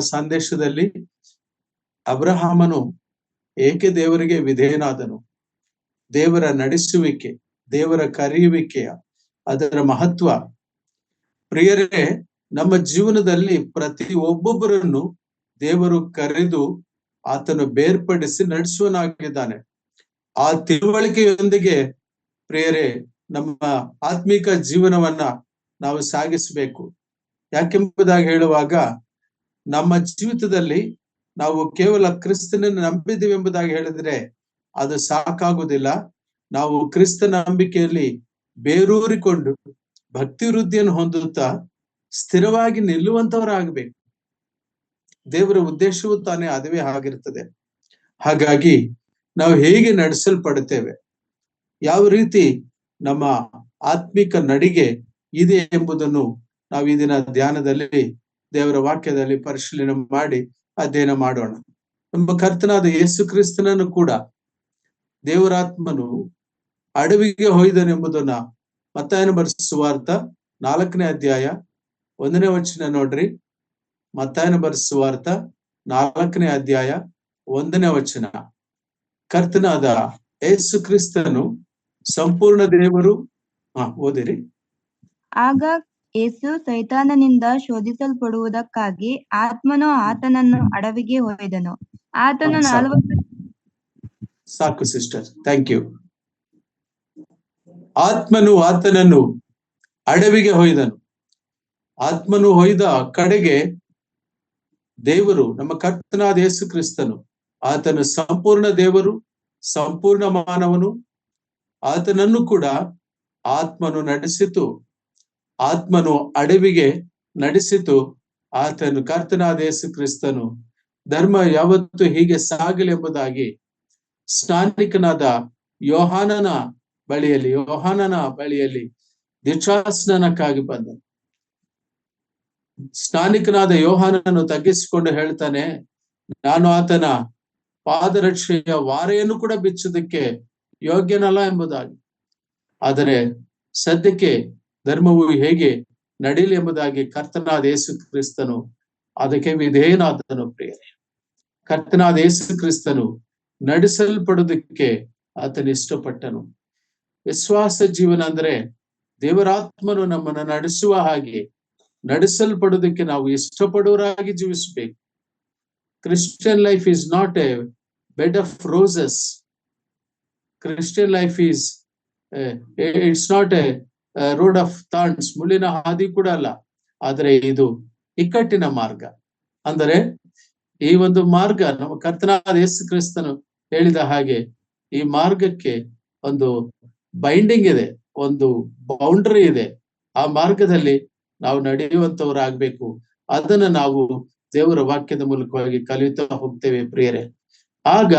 ಸಂದೇಶದಲ್ಲಿ ಅಬ್ರಹಾಮನು ಏಕೆ ದೇವರಿಗೆ ವಿಧೇಯನಾದನು, ದೇವರ ನಡೆಸುವಿಕೆ, ದೇವರ ಕರೆಯುವಿಕೆಯ ಅದರ ಮಹತ್ವ. ಪ್ರಿಯರೇ, ನಮ್ಮ ಜೀವನದಲ್ಲಿ ಪ್ರತಿ ಒಬ್ಬೊಬ್ಬರನ್ನು ದೇವರು ಕರೆದು ಆತನು ಬೇರ್ಪಡಿಸಿ ನಡೆಸುವನಾಗಿದ್ದಾನೆ. ಆ ತಿಳುವಳಿಕೆಯೊಂದಿಗೆ ಪ್ರಿಯರೇ ನಮ್ಮ ಆತ್ಮಿಕ ಜೀವನವನ್ನ ನಾವು ಸಾಗಿಸಬೇಕು. ಯಾಕೆಂಬುದಾಗಿ ಹೇಳುವಾಗ, ನಮ್ಮ ಜೀವಿತದಲ್ಲಿ ನಾವು ಕೇವಲ ಕ್ರಿಸ್ತನನ್ನು ನಂಬಿದ್ದೀವಿ ಎಂಬುದಾಗಿ ಹೇಳಿದ್ರೆ ಅದು ಸಾಕಾಗುವುದಿಲ್ಲ. ನಾವು ಕ್ರಿಸ್ತ ನಂಬಿಕೆಯಲ್ಲಿ ಬೇರೂರಿಕೊಂಡು ಭಕ್ತಿ ವೃದ್ಧಿಯನ್ನು ಹೊಂದುತ್ತಾ ಸ್ಥಿರವಾಗಿ ನಿಲ್ಲುವಂತವರಾಗಬೇಕು. ದೇವರ ಉದ್ದೇಶವೂ ತಾನೇ ಅದುವೇ ಆಗಿರ್ತದೆ. ಹಾಗಾಗಿ ನಾವು ಹೇಗೆ ನಡೆಸಲ್ಪಡುತ್ತೇವೆ, ಯಾವ ರೀತಿ ನಮ್ಮ ಆತ್ಮಿಕ ನಡಿಗೆ ಇದೆ ಎಂಬುದನ್ನು ನಾವು ಈ ದಿನ ಧ್ಯಾನದಲ್ಲಿ ದೇವರ ವಾಕ್ಯದಲ್ಲಿ ಪರಿಶೀಲನೆ ಮಾಡಿ ಅಧ್ಯಯನ ಮಾಡೋಣ. ನಮ್ಮ ಕರ್ತನಾದ ಯೇಸು ಕ್ರಿಸ್ತನನ್ನು ಕೂಡ ದೇವರಾತ್ಮನು ಅಡವಿಗೆ ಹೊಯ್ದನೆಂಬುದನ್ನ ಮತ್ತಾಯನ ಬರೆದ ಸುವಾರ್ಥ 4ನೇ ಅಧ್ಯಾಯ 1ನೇ ವಚನ ನೋಡ್ರಿ. ಮತ್ತಾಯನ ಬರೆದ ಸುವಾರ್ಥ 4ನೇ ಅಧ್ಯಾಯ 1ನೇ ವಚನ. ಕರ್ತನಾದ ಯೇಸು ಕ್ರಿಸ್ತನು ಸಂಪೂರ್ಣ ದೇವರು. ಓದಿರಿ. ಆಗ ಯೇಸು ಸೈತಾನನಿಂದ ಶೋಧಿಸಲ್ಪಡುವುದಕ್ಕಾಗಿ ಆತ್ಮನು ಆತನನ್ನು ಅಡವಿಗೆ ಒಯ್ದನು. ಆತನು 40. ಸಾಕು ಸಿಸ್ಟರ್, ಥ್ಯಾಂಕ್ ಯು. ಆತ್ಮನು ಆತನನ್ನು ಅಡವಿಗೆ ಹೊಯ್ದನು. ಆತ್ಮನು ಹೊಯ್ದ ಕಡೆಗೆ ದೇವರು, ನಮ್ಮ ಕರ್ತನಾದ ಯೇಸು ಕ್ರಿಸ್ತನು, ಆತನು ಸಂಪೂರ್ಣ ದೇವರು, ಸಂಪೂರ್ಣ ಮಾನವನು. ಆತನನ್ನು ಕೂಡ ಆತ್ಮನು ನಡೆಸಿತು, ಆತ್ಮನು ಅಡವಿಗೆ ನಡೆಸಿತು. ಆತನು ಕರ್ತನಾದ ಯೇಸು ಕ್ರಿಸ್ತನು ಧರ್ಮ ಯಾವತ್ತು ಹೀಗೆ ಸಾಗಲಿ ಎಂಬುದಾಗಿ ಸ್ನಾನಿಕನಾದ ಯೋಹಾನನ ಬಳಿಯಲ್ಲಿ ದೀಕ್ಷಾಸ್ನಾನಕ್ಕಾಗಿ ಬಂದ. ಸ್ನಾನಿಕನಾದ ಯೋಹಾನನು ತಗ್ಗಿಸಿಕೊಂಡು ಹೇಳ್ತಾನೆ, ನಾನು ಆತನ ಪಾದರಕ್ಷೆಯ ವಾರೆಯನ್ನು ಕೂಡ ಬಿಚ್ಚೋದಕ್ಕೆ ಯೋಗ್ಯನಲ್ಲ ಎಂಬುದಾಗಿ. ಆದರೆ ಸದ್ಯಕ್ಕೆ ಧರ್ಮವು ಹೇಗೆ ನಡೀಲಿ ಎಂಬುದಾಗಿ ಕರ್ತನಾದ ಯೇಸು ಕ್ರಿಸ್ತನು ಅದಕ್ಕೆ ವಿಧೇಯನಾದನು. ಪ್ರಿಯರೇ, ಕರ್ತನಾದ ಯೇಸು ಕ್ರಿಸ್ತನು ನಡೆಸಲ್ಪಡುವುದಕ್ಕೆ ಆತನು ಇಷ್ಟಪಟ್ಟನು. ವಿಶ್ವಾಸ ಜೀವನ ಅಂದ್ರೆ ದೇವರಾತ್ಮನು ನಮ್ಮನ್ನು ನಡೆಸುವ ಹಾಗೆ ನಡೆಸಲ್ಪಡುವುದಕ್ಕೆ ನಾವು ಇಷ್ಟಪಡುವರಾಗಿ ಜೀವಿಸಬೇಕು. Christian life is not a bed of roses. Christian life is it's not a road of thorns. ಮುಳ್ಳಿನ ಹಾದಿ ಕೂಡ ಅಲ್ಲ, ಆದರೆ ಇದು ಇಕ್ಕಟ್ಟಿನ ಮಾರ್ಗ. ಅಂದರೆ ಈ ಒಂದು ಮಾರ್ಗ ನಮ್ಮ ಕರ್ತನಾದ ಯೇಸು ಕ್ರಿಸ್ತನು ಹೇಳಿದ ಹಾಗೆ ಈ ಮಾರ್ಗಕ್ಕೆ ಒಂದು ಬೈಂಡಿಂಗ್ ಇದೆ, ಒಂದು ಬೌಂಡರಿ ಇದೆ. ಆ ಮಾರ್ಗದಲ್ಲಿ ನಾವು ನಡೆಯುವಂತವರಾಗಬೇಕು. ಅದನ್ನ ನಾವು ದೇವರ ವಾಕ್ಯದ ಮೂಲಕವಾಗಿ ಕಲಿಯುತ್ತಾ ಹೋಗ್ತೇವೆ ಪ್ರಿಯರೇ. ಆಗ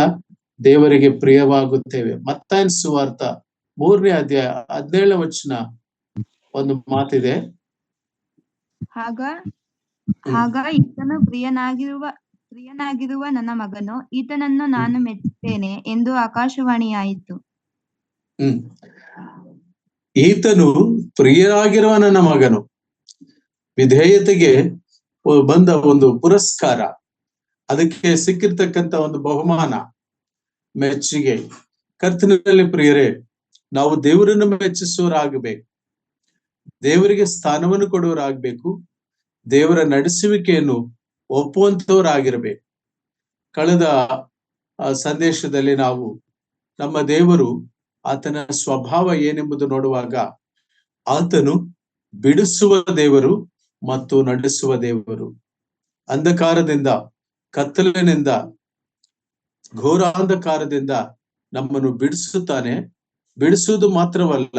ದೇವರಿಗೆ ಪ್ರಿಯವಾಗುತ್ತೇವೆ. ಮತ್ತಾಯನ ಸುವಾರ್ಥ 3ನೇ ಅಧ್ಯಾಯ 17ನೇ ವಚನ ಒಂದು ಮಾತಿದೆ. ಆಗ ಈತನು ಪ್ರಿಯನಾಗಿರುವ ನನ್ನ ಮಗನು, ಈತನನ್ನು ನಾನು ಮೆಚ್ಚುತ್ತೇನೆ ಎಂದು ಆಕಾಶವಾಣಿಯಾಯಿತು. ಈತನು ಪ್ರಿಯನಾಗಿರುವ ನನ್ನ ಮಗನು. ವಿಧೇಯತೆಗೆ ಬಂದ ಒಂದು ಪುರಸ್ಕಾರ, ಅದಕ್ಕೆ ಸಿಕ್ಕಿರ್ತಕ್ಕಂಥ ಒಂದು ಬಹುಮಾನ, ಮೆಚ್ಚುಗೆ. ಕರ್ತನಲ್ಲಿ ಪ್ರಿಯರೇ, ನಾವು ದೇವರನ್ನು ಮೆಚ್ಚಿಸುವರಾಗಬೇಕು, ದೇವರಿಗೆ ಸ್ಥಾನವನ್ನು ಕೊಡುವರಾಗಬೇಕು, ದೇವರ ನಡೆಸುವಿಕೆಯನ್ನು ಒಪ್ಪುವಂತವರಾಗಿರ್ಬೇಕು. ಕಳೆದ ಸಂದೇಶದಲ್ಲಿ ನಾವು ನಮ್ಮ ದೇವರು, ಆತನ ಸ್ವಭಾವ ಏನೆಂಬುದು ನೋಡುವಾಗ, ಆತನು ಬಿಡಿಸುವ ದೇವರು ಮತ್ತು ನಡೆಸುವ ದೇವರು. ಅಂಧಕಾರದಿಂದ, ಕತ್ತಲಿನಿಂದ, ಘೋರಾಂಧಕಾರದಿಂದ ನಮ್ಮನ್ನು ಬಿಡಿಸುತ್ತಾನೆ. ಬಿಡಿಸುವುದು ಮಾತ್ರವಲ್ಲ,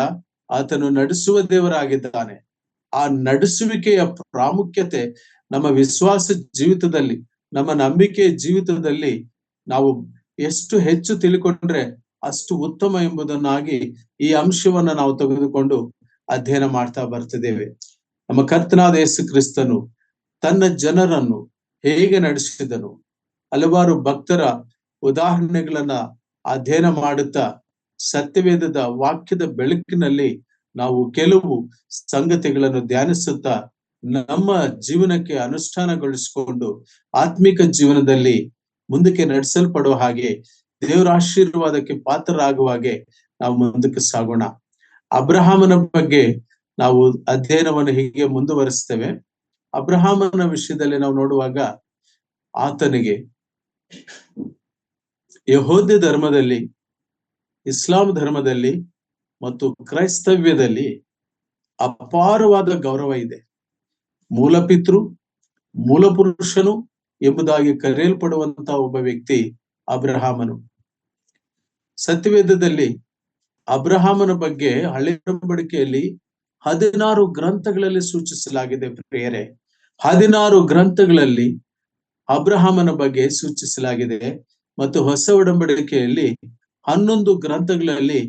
ಆತನು ನಡೆಸುವ ದೇವರಾಗಿದ್ದಾನೆ. ಆ ನಡೆಸುವಿಕೆಯ ಪ್ರಾಮುಖ್ಯತೆ ನಮ್ಮ ವಿಶ್ವಾಸ ಜೀವಿತದಲ್ಲಿ, ನಮ್ಮ ನಂಬಿಕೆ ಜೀವಿತದಲ್ಲಿ ನಾವು ಎಷ್ಟು ಹೆಚ್ಚು ತಿಳ್ಕೊಂಡ್ರೆ ಅಷ್ಟು ಉತ್ತಮ ಎಂಬುದನ್ನಾಗಿ ಈ ಅಂಶವನ್ನ ನಾವು ತೆಗೆದುಕೊಂಡು ಅಧ್ಯಯನ ಮಾಡ್ತಾ ಬರ್ತಿದ್ದೇವೆ. ನಮ್ಮ ಕರ್ತನಾದ ಯೇಸು ಕ್ರಿಸ್ತನು ತನ್ನ ಜನರನ್ನು ಹೇಗೆ ನಡೆಸಿದನು, ಹಲವಾರು ಭಕ್ತರ ಉದಾಹರಣೆಗಳನ್ನ ಅಧ್ಯಯನ ಮಾಡುತ್ತಾ ಸತ್ಯವೇದದ ವಾಕ್ಯದ ಬೆಳಕಿನಲ್ಲಿ ನಾವು ಕೆಲವು ಸಂಗತಿಗಳನ್ನು ಧ್ಯಾನಿಸುತ್ತಾ ನಮ್ಮ ಜೀವನಕ್ಕೆ ಅನುಷ್ಠಾನಗೊಳಿಸಿಕೊಂಡು ಆತ್ಮಿಕ ಜೀವನದಲ್ಲಿ ಮುಂದಕ್ಕೆ ನಡೆಸಲ್ಪಡುವ ಹಾಗೆ, ದೇವರ ಆಶೀರ್ವಾದಕ್ಕೆ ಪಾತ್ರರಾಗುವ ಹಾಗೆ ನಾವು ಮುಂದಕ್ಕೆ ಸಾಗೋಣ. ಅಬ್ರಹಾಮನ ಬಗ್ಗೆ ನಾವು ಅಧ್ಯಯನವನ್ನು ಹೀಗೆ ಮುಂದುವರಿಸ್ತೇವೆ. ಅಬ್ರಹಾಮನ ವಿಷಯದಲ್ಲಿ ನಾವು ನೋಡುವಾಗ, ಆತನಿಗೆ ಯಹೂದ್ಯ ಧರ್ಮದಲ್ಲಿ, ಇಸ್ಲಾಂ ಧರ್ಮದಲ್ಲಿ ಮತ್ತು ಕ್ರೈಸ್ತವ್ಯದಲ್ಲಿ ಅಪಾರವಾದ ಗೌರವ ಇದೆ. ಮೂಲಪಿತೃ, ಮೂಲ ಪುರುಷನು ಎಂಬುದಾಗಿ ಕರೆಯಲ್ಪಡುವಂತಹ ಒಬ್ಬ ವ್ಯಕ್ತಿ ಅಬ್ರಹಾಮನು. ಸತ್ಯವೇದದಲ್ಲಿ ಅಬ್ರಹಾಮನ ಬಗ್ಗೆ ಹಳೆ ಒಡಂಬಡಿಕೆಯಲ್ಲಿ 16 ಗ್ರಂಥಗಳಲ್ಲಿ ಸೂಚಿಸಲಾಗಿದೆ ಪ್ರಿಯರೇ. 16 ಗ್ರಂಥಗಳಲ್ಲಿ ಅಬ್ರಹಾಮನ ಬಗ್ಗೆ ಸೂಚಿಸಲಾಗಿದೆ. ಮತ್ತು ಹೊಸ ಒಡಂಬಡಿಕೆಯಲ್ಲಿ 11 ಗ್ರಂಥಗಳಲ್ಲಿ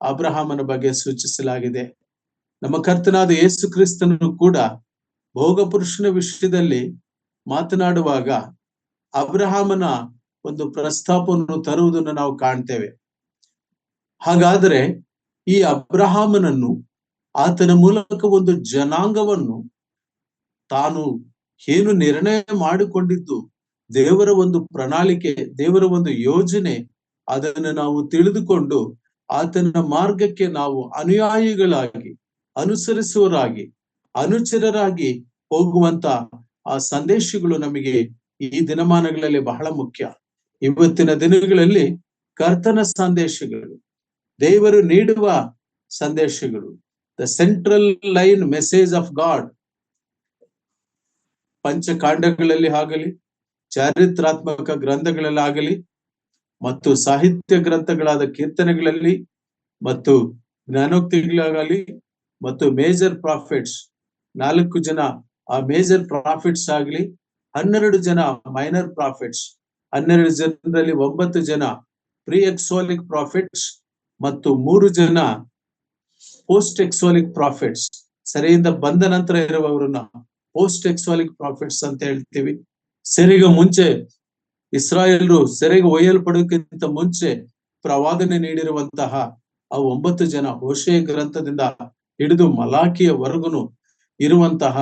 ಅಬ್ರಹಾಮನ ಬಗ್ಗೆ ಸೂಚಿಸಲಾಗಿದೆ. ನಮ್ಮ ಕರ್ತನಾದ ಯೇಸು ಕ್ರಿಸ್ತನು ಕೂಡ ಭೋಗ ಪುರುಷನ ವಿಷಯದಲ್ಲಿ ಮಾತನಾಡುವಾಗ ಅಬ್ರಹಾಮನ ಒಂದು ಪ್ರಸ್ತಾಪವನ್ನು ತರುವುದನ್ನು ನಾವು ಕಾಣ್ತೇವೆ. ಹಾಗಾದರೆ ಈ ಅಬ್ರಹಾಮನನ್ನು, ಆತನ ಮೂಲಕ ಒಂದು ಜನಾಂಗವನ್ನು ತಾನು ಏನು ನಿರ್ಣಯ ಮಾಡಿಕೊಂಡಿದ್ದು, ದೇವರ ಒಂದು ಪ್ರಣಾಳಿಕೆ, ದೇವರ ಒಂದು ಯೋಜನೆ, ಅದನ್ನು ನಾವು ತಿಳಿದುಕೊಂಡು ಆತನ ಮಾರ್ಗಕ್ಕೆ ನಾವು ಅನುಯಾಯಿಗಳಾಗಿ, ಅನುಸರಿಸುವರಾಗಿ, ಅನುಚರರಾಗಿ ಹೋಗುವಂತ ಆ ಸಂದೇಶಗಳು ನಮಗೆ ಈ ದಿನಮಾನಗಳಲ್ಲಿ ಬಹಳ ಮುಖ್ಯ. ಇವತ್ತಿನ ದಿನಗಳಲ್ಲಿ ಕರ್ತನ ಸಂದೇಶಗಳು, ದೇವರು ನೀಡುವ ಸಂದೇಶಗಳು, the central line message of God, ಪಂಚಕಾಂಡಗಳಲ್ಲಿ ಆಗಲಿ, ಚಾರಿತ್ರಾತ್ಮಕ ಗ್ರಂಥಗಳಲ್ಲಾಗಲಿ, ಮತ್ತು ಸಾಹಿತ್ಯ ಗ್ರಂಥಗಳಾದ ಕೀರ್ತನೆಗಳಲ್ಲಿ, ಮತ್ತು ಜ್ಞಾನೋಕ್ತಿಗಳಾಗಲಿ, ಮತ್ತು ಮೇಜರ್ ಪ್ರಾಫಿಟ್ಸ್ 4 ಜನ ಆ ಮೇಜರ್ ಪ್ರಾಫಿಟ್ಸ್ ಆಗಲಿ, 12 ಜನ ಮೈನರ್ ಪ್ರಾಫಿಟ್ಸ್, 12 ಜನರಲ್ಲಿ 9 ಜನ ಪ್ರೀ ಎಕ್ಸೋಲಿಕ್ ಪ್ರಾಫಿಟ್ಸ್ ಮತ್ತು 3 ಜನ ಪೋಸ್ಟ್ ಎಕ್ಸೋಲಿಕ್ ಪ್ರಾಫಿಟ್ಸ್, ಸೆರೆಯಿಂದ ಬಂದ ನಂತರ ಇರುವವರನ್ನ ಪೋಸ್ಟ್ ಎಕ್ಸೋಲಿಕ್ ಪ್ರಾಫಿಟ್ಸ್ ಅಂತ ಹೇಳ್ತೀವಿ. ಸೆರೆಗೆ ಮುಂಚೆ ಇಸ್ರಾಯೇಲರು ಸೆರೆಗೆ ಒಯ್ಯಲ್ಪಡೋಕ್ಕಿಂತ ಮುಂಚೆ ಪ್ರವಾದನೆ ನೀಡಿರುವಂತಹ ಆ 9 ಜನ, ಹೋಶೇಯ ಗ್ರಂಥದಿಂದ ಹಿಡಿದು ಮಲಾಕಿಯವರೆಗೂ ಇರುವಂತಹ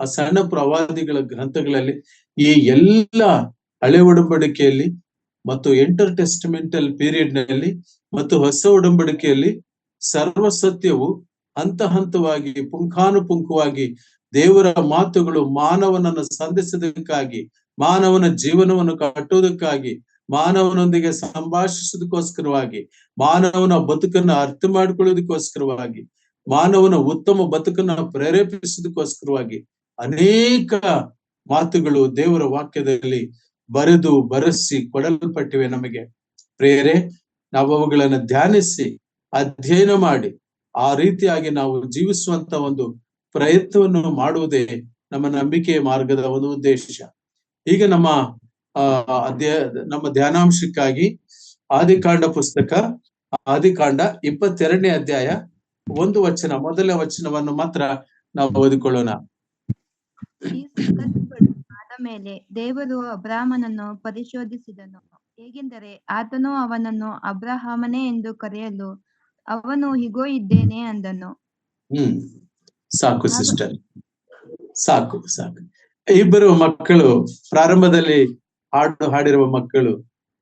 ಆ ಸಣ್ಣ ಪ್ರವಾದಿಗಳ ಗ್ರಂಥಗಳಲ್ಲಿ, ಈ ಎಲ್ಲ ಹಳೆ ಒಡಂಬಡಿಕೆಯಲ್ಲಿ ಮತ್ತು ಎಂಟರ್ ಟೆಸ್ಟಿಮೆಂಟಲ್ ಪೀರಿಯಡ್ ನಲ್ಲಿ ಮತ್ತು ಹೊಸ ಒಡಂಬಡಿಕೆಯಲ್ಲಿ ಸರ್ವ ಸತ್ಯವು ಹಂತ ಹಂತವಾಗಿ, ಪುಂಖಾನುಪುಂಖವಾಗಿ ದೇವರ ಮಾತುಗಳು ಮಾನವನನ್ನು ಸಂಧಿಸೋದಕ್ಕಾಗಿ, ಮಾನವನ ಜೀವನವನ್ನು ಕಟ್ಟುವುದಕ್ಕಾಗಿ, ಮಾನವನೊಂದಿಗೆ ಸಂಭಾಷಿಸೋದಕ್ಕೋಸ್ಕರವಾಗಿ, ಮಾನವನ ಬದುಕನ್ನು ಅರ್ಥ ಮಾಡ್ಕೊಳ್ಳೋದಕ್ಕೋಸ್ಕರವಾಗಿ, ಮಾನವನ ಉತ್ತಮ ಬದುಕನ್ನು ಪ್ರೇರೇಪಿಸೋದಕ್ಕೋಸ್ಕರವಾಗಿ ಅನೇಕ ಮಾತುಗಳು ದೇವರ ವಾಕ್ಯದಲ್ಲಿ ಬರೆಸಿ ಕೊಡಲ್ಪಟ್ಟಿವೆ ನಮಗೆ. ಪ್ರಿಯರೇ, ನಾವು ಅವುಗಳನ್ನು ಧ್ಯಾನಿಸಿ ಅಧ್ಯಯನ ಮಾಡಿ ಆ ರೀತಿಯಾಗಿ ನಾವು ಜೀವಿಸುವಂತ ಒಂದು ಪ್ರಯತ್ನವನ್ನು ಮಾಡುವುದೇ ನಮ್ಮ ನಂಬಿಕೆಯ ಮಾರ್ಗದ ಒಂದು ಉದ್ದೇಶ. ಈಗ ನಮ್ಮ ಧ್ಯಾನಾಂಶಕ್ಕಾಗಿ ಆದಿಕಾಂಡ ಪುಸ್ತಕ, ಆದಿಕಾಂಡ 22ನೇ ಅಧ್ಯಾಯ 1 ವಚನ, ಮೊದಲನೇ ವಚನವನ್ನು ಮಾತ್ರ ನಾವು ಓದಿಕೊಳ್ಳೋಣ. ಈ ಸಂಗತಿಗಳು ಆದ ಮೇಲೆ ದೇವರು ಅಬ್ರಾಮನನ್ನು ಪರಿಶೋಧಿಸಿದನು. ಹೇಗೆಂದರೆ, ಆತನು ಅವನನ್ನು ಅಬ್ರಹಾಮನೇ ಎಂದು ಕರೆಯಲು ಅವನು ಇಗೋ ಇದ್ದೇನೆ ಅಂದನು. ಸಾಕು ಸಿಸ್ಟರ್, ಸಾಕು. ಇಬ್ಬರು ಮಕ್ಕಳು, ಪ್ರಾರಂಭದಲ್ಲಿ ಹಾಡಿರುವ ಮಕ್ಕಳು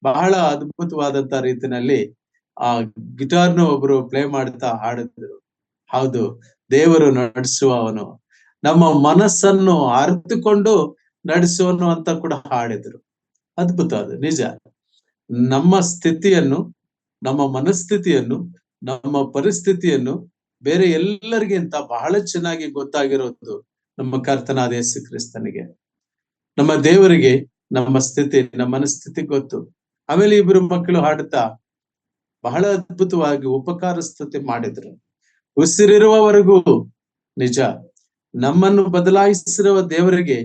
ಬಹಳ ಅದ್ಭುತವಾದಂತ ರೀತಿಯಲ್ಲಿ ಆ ಗಿಟಾರ್ನ ಒಬ್ರು ಪ್ಲೇ ಮಾಡ್ತಾ ಹಾಡಿದ್ರು. ಹೌದು, ದೇವರು ನಡೆಸುವವನು, ನಮ್ಮ ಮನಸ್ಸನ್ನು ಅರಿತುಕೊಂಡು ನಡೆಸುವನು ಅಂತ ಕೂಡ ಹಾಡಿದ್ರು. ಅದ್ಭುತ, ಅದು ನಿಜ. ನಮ್ಮ ಸ್ಥಿತಿಯನ್ನು, ನಮ್ಮ ಮನಸ್ಥಿತಿಯನ್ನು, ನಮ್ಮ ಪರಿಸ್ಥಿತಿಯನ್ನು ಬೇರೆ ಎಲ್ಲರಿಗಿಂತ ಬಹಳ ಚೆನ್ನಾಗಿ ಗೊತ್ತಾಗಿರೋದು ನಮ್ಮ ಕರ್ತನಾದ ಯೇಸು ಕ್ರಿಸ್ತನಿಗೆ. ನಮ್ಮ ದೇವರಿಗೆ ನಮ್ಮ ಸ್ಥಿತಿ, ನಮ್ಮ ಮನಸ್ಥಿತಿ ಗೊತ್ತು. ಆಮೇಲೆ ಇಬ್ಬರು ಮಕ್ಕಳು ಹಾಡುತ್ತಾ ಬಹಳ ಅದ್ಭುತವಾಗಿ ಉಪಕಾರ ಸ್ತುತಿ ಮಾಡಿದ್ರು. ಉಸಿರಿರುವವರೆಗೂ ನಿಜ, ನಮ್ಮನ್ನು ಬದಲಾಯಿಸಿರುವ ದೇವರಿಗೆ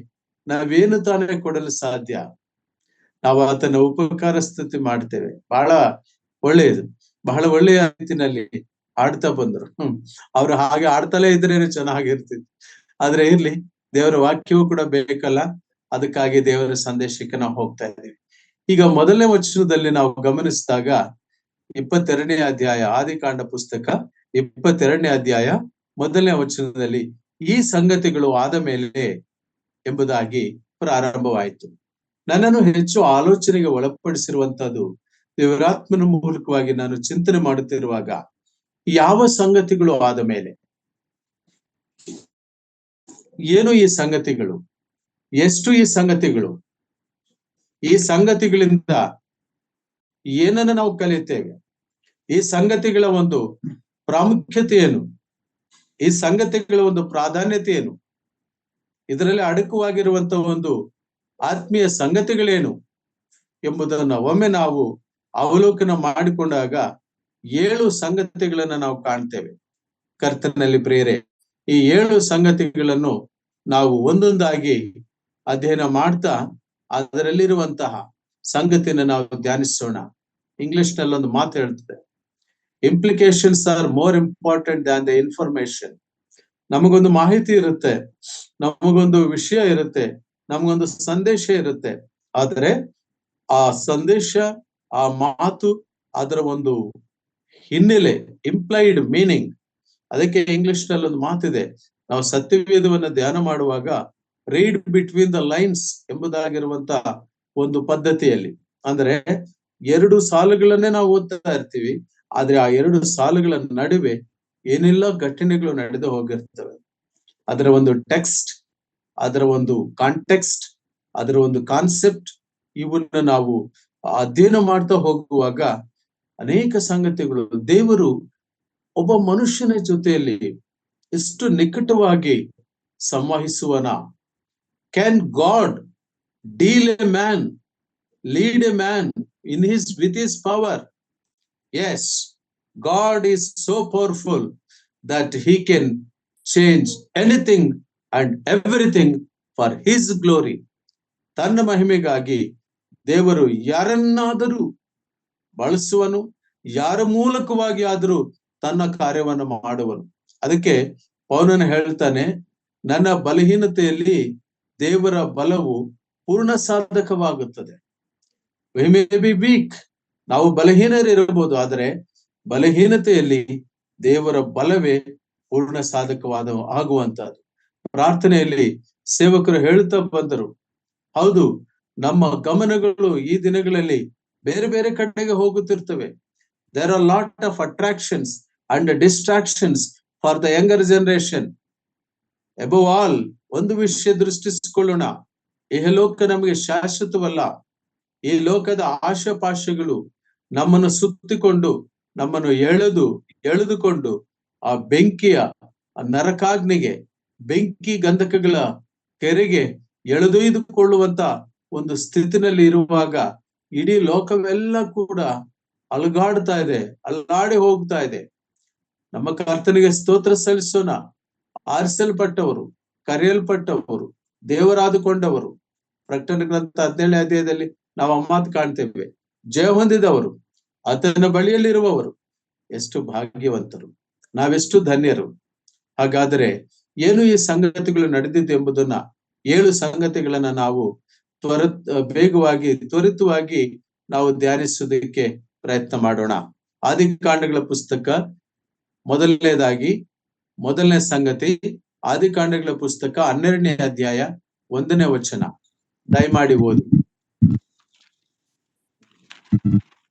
ನಾವೇನು ತಾನೇ ಕೊಡಲು ಸಾಧ್ಯ? ನಾವು ಆತನ ಉಪಕಾರ ಸ್ತುತಿ ಮಾಡ್ತೇವೆ. ಬಹಳ ಒಳ್ಳೆಯದು, ಬಹಳ ಒಳ್ಳೆಯ ರೀತಿನಲ್ಲಿ ಆಡ್ತಾ ಬಂದ್ರು. ಅವ್ರು ಹಾಗೆ ಆಡ್ತಲೇ ಇದ್ರೇನೆ ಚೆನ್ನಾಗಿರ್ತಿತ್ತು. ಆದ್ರೆ ಇರ್ಲಿ, ದೇವರ ವಾಕ್ಯವೂ ಕೂಡ ಬೇಕಲ್ಲ, ಅದಕ್ಕಾಗಿ ದೇವರ ಸಂದೇಶಕ್ಕೆ ನಾವು ಹೋಗ್ತಾ ಇದ್ದೀವಿ. ಈಗ ಮೊದಲನೇ ವಚನದಲ್ಲಿ ನಾವು ಗಮನಿಸಿದಾಗ 22ನೇ ಅಧ್ಯಾಯ, ಆದಿಕಾಂಡ ಪುಸ್ತಕ 22ನೇ ಅಧ್ಯಾಯ 1ನೇ ವಚನದಲ್ಲಿ ಈ ಸಂಗತಿಗಳು ಆದ ಮೇಲೆ ಎಂಬುದಾಗಿ ಪ್ರಾರಂಭವಾಯಿತು. ನನ್ನನ್ನು ಹೆಚ್ಚು ಆಲೋಚನೆಗೆ ಒಳಪಡಿಸಿರುವಂತಹದ್ದು, ದೇವರಾತ್ಮನ ಮೂಲಕವಾಗಿ ನಾನು ಚಿಂತನೆ ಮಾಡುತ್ತಿರುವಾಗ, ಯಾವ ಸಂಗತಿಗಳು ಆದ ಮೇಲೆ, ಏನು ಈ ಸಂಗತಿಗಳು, ಎಷ್ಟು ಈ ಸಂಗತಿಗಳು, ಈ ಸಂಗತಿಗಳಿಂದ ಏನನ್ನ ನಾವು ಕಲಿಯುತ್ತೇವೆ, ಈ ಸಂಗತಿಗಳ ಒಂದು ಪ್ರಾಮುಖ್ಯತೆ ಏನು, ಈ ಸಂಗತಿಗಳ ಒಂದು ಪ್ರಾಧಾನ್ಯತೆ ಏನು, ಇದರಲ್ಲಿ ಅಡಕವಾಗಿರುವಂತಹ ಒಂದು ಆತ್ಮೀಯ ಸಂಗತಿಗಳೇನು ಎಂಬುದನ್ನ ಒಮ್ಮೆ ನಾವು ಅವಲೋಕನ ಮಾಡಿಕೊಂಡಾಗ 7 ಸಂಗತಿಗಳನ್ನ ನಾವು ಕಾಣ್ತೇವೆ. ಕರ್ತನಲ್ಲಿ ಪ್ರಿಯರೇ, ಈ 7 ಸಂಗತಿಗಳನ್ನು ನಾವು ಒಂದೊಂದಾಗಿ ಅಧ್ಯಯನ ಮಾಡ್ತಾ ಅದರಲ್ಲಿರುವಂತಹ ಸಂಗತಿಯನ್ನು ನಾವು ಧ್ಯಾನಿಸೋಣ. ಇಂಗ್ಲಿಷ್ ನಲ್ಲಿ ಒಂದು ಮಾತು ಹೇಳ್ತದೆ, implications are more important than the information. ನಮಗೊಂದು ಮಾಹಿತಿ ಇರುತ್ತೆ, ನಮಗೊಂದು ವಿಷಯ ಇರುತ್ತೆ, ನಮಗೊಂದು ಸಂದೇಶ ಇರುತ್ತೆ, ಆದರೆ ಆ ಸಂದೇಶ, ಆ ಮಾತು, ಅದರ ಒಂದು ಹಿನ್ನೆಲೆ, ಇಂಪ್ಲೈಡ್ ಮೀನಿಂಗ್, ಅದಕ್ಕೆ ಇಂಗ್ಲಿಷ್ ನಲ್ಲಿ ಒಂದು ಮಾತಿದೆ, ನಾವು ಸತ್ಯವೇದವನ್ನ ಧ್ಯಾನ ಮಾಡುವಾಗ ರೀಡ್ ಬಿಟ್ವೀನ್ ದ ಲೈನ್ಸ್ ಎಂಬುದಾಗಿರುವಂತಹ ಒಂದು ಪದ್ಧತಿಯಲ್ಲಿ, ಅಂದ್ರೆ 2 ಸಾಲುಗಳನ್ನೇ ನಾವು ಓದ್ತಾ ಇರ್ತೀವಿ, ಆದ್ರೆ ಆ 2 ಸಾಲುಗಳ ನಡುವೆ ಏನೆಲ್ಲ ಘಟನೆಗಳು ನಡೆದು ಹೋಗಿರ್ತವೆ. ಅದರ ಒಂದು ಟೆಕ್ಸ್ಟ್, ಅದರ ಒಂದು ಕಾಂಟೆಕ್ಸ್ಟ್, ಅದರ ಒಂದು ಕಾನ್ಸೆಪ್ಟ್, ಇವನ್ನ ನಾವು ಅಧ್ಯಯನ ಮಾಡ್ತಾ ಹೋಗುವಾಗ ಅನೇಕ ಸಂಗತಿಗಳು, ದೇವರು ಒಬ್ಬ ಮನುಷ್ಯನ ಜೊತೆಯಲ್ಲಿ ಎಷ್ಟು ನಿಕಟವಾಗಿ ಸಂವಹಿಸುವನ. Can God deal a man, lead a man with his power? Yes, God is so powerful that he can change anything and everything for his glory. ತನ್ನ ಮಹಿಮೆಗಾಗಿ ದೇವರು ಯಾರನ್ನಾದರೂ ಬಳಸುವನು, ಯಾರ ಮೂಲಕವಾಗಿ ಆದರೂ ತನ್ನ ಕಾರ್ಯವನ್ನು ಮಾಡುವನು. ಅದಕ್ಕೆ ಪೌಲನು ಹೇಳ್ತಾನೆ, ನನ್ನ ಬಲಹೀನತೆಯಲ್ಲಿ ದೇವರ ಬಲವು ಪೂರ್ಣ ಸಾಧಕವಾಗುತ್ತದೆ. We may be weak, ನಾವು ಬಲಹೀನರಿರಬಹುದು, ಆದರೆ ಬಲಹೀನತೆಯಲ್ಲಿ ದೇವರ ಬಲವೇ ಪೂರ್ಣ ಸಾಧಕವಾದ ಆಗುವಂತಹದ್ದು. ಪ್ರಾರ್ಥನೆಯಲ್ಲಿ ಸೇವಕರು ಹೇಳುತ್ತಾ ಬಂದರು, ಹೌದು, ನಮ್ಮ ಗಮನಗಳು ಈ ದಿನಗಳಲ್ಲಿ ಬೇರೆ ಬೇರೆ ಕಡೆಗೆ ಹೋಗುತ್ತಿರ್ತವೆ. There are lot of attractions and distractions for the younger generation. Above all, ಒಂದು ವಿಷಯ ದೃಷ್ಟಿಸಿಕೊಳ್ಳೋಣ, ಇಹಲೋಕ ನಮಗೆ ಶಾಶ್ವತವಲ್ಲ. ಈ ಲೋಕದ ಆಶಾಪಾಶಗಳು ನಮ್ಮನ್ನು ಸುತ್ತಿಕೊಂಡು, ನಮ್ಮನ್ನು ಎಳೆದುಕೊಂಡು ಆ ಬೆಂಕಿಯ ನರಕಾಗ್ನಿಗೆ, ಬೆಂಕಿ ಗಂಧಕಗಳ ಕೆರೆಗೆ ಎಳೆದೊಯ್ದುಕೊಳ್ಳುವಂತ ಒಂದು ಸ್ಥಿತಿನಲ್ಲಿ ಇರುವಾಗ ಇಡೀ ಲೋಕವೆಲ್ಲ ಕೂಡ ಅಲುಗಾಡ್ತಾ ಇದೆ, ಅಲ್ಲಾಡಿ ಹೋಗ್ತಾ ಇದೆ. ನಮ್ಮ ಕರ್ತನಿಗೆ ಸ್ತೋತ್ರ ಸಲ್ಲಿಸೋಣ. ಆರಿಸಲ್ಪಟ್ಟವರು, ಕರೆಯಲ್ಪಟ್ಟವರು, ದೇವರಾದುಕೊಂಡವರು, ಪ್ರಕಟಣೆ ಗ್ರಂಥ 17ನೇ ಅಧ್ಯಾಯದಲ್ಲಿ ನಾವು ಆ ಮಾತು ಕಾಣ್ತೇವೆ. ಜಯ ಹೊಂದಿದವರು, ಆತನ ಬಳಿಯಲ್ಲಿರುವವರು ಎಷ್ಟು ಭಾಗ್ಯವಂತರು, ನಾವೆಷ್ಟು ಧನ್ಯರು. ಹಾಗಾದರೆ ಏನು ಈ ಸಂಗತಿಗಳು ನಡೆದಿದ್ದು ಎಂಬುದನ್ನ 7 ಸಂಗತಿಗಳನ್ನ ನಾವು ತ್ವರಿತವಾಗಿ ನಾವು ಧ್ಯಾನಿಸುವುದಕ್ಕೆ ಪ್ರಯತ್ನ ಮಾಡೋಣ. ಆದಿಕಾಂಡಗಳ ಪುಸ್ತಕ ಮೊದಲನೇ ಸಂಗತಿ, ಆದಿಕಾಂಡಗಳ ಪುಸ್ತಕ 12ನೇ ಅಧ್ಯಾಯ 1ನೇ ವಚನ. ದಯಮಾಡಿ ಓದಿ.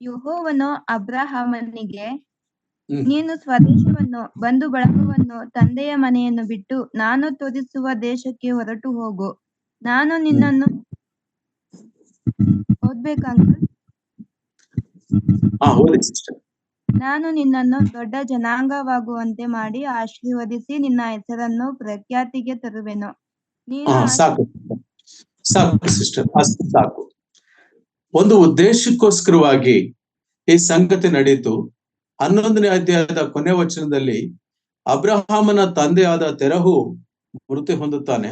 ಯೆಹೋವನು ಅಬ್ರಹಾಮನಿಗೆ, ನೀನು ಸ್ವದೇಶವನ್ನು, ಬಂಧು ಬಳಗವನ್ನು, ತಂದೆಯ ಮನೆಯನ್ನು ಬಿಟ್ಟು ನಾನು ತೋರಿಸುವ ದೇಶಕ್ಕೆ ಹೊರಟು ಹೋಗು. ನಾನು ನಿನ್ನನ್ನು ನಾನು ನಿನ್ನನ್ನು ದೊಡ್ಡ ಜನಾಂಗವಾಗುವಂತೆ ಮಾಡಿ ಆಶೀರ್ವದಿಸಿ ನಿನ್ನ ಹೆಸರನ್ನು ಪ್ರಖ್ಯಾತಿಗೆ ತರುವೆನು. ಸಾಕು ಸಿಸ್ಟರ್, ಸಾಕು. ಒಂದು ಉದ್ದೇಶಕ್ಕೋಸ್ಕರವಾಗಿ ಈ ಸಂಗತಿ ನಡೀತು. 11ನೇ ಅಧ್ಯಾಯದ ಕೊನೆ ವಚನದಲ್ಲಿ ಅಬ್ರಹಾಮನ ತಂದೆಯಾದ ತೆರಹು ಮೃತಿ ಹೊಂದುತ್ತಾನೆ.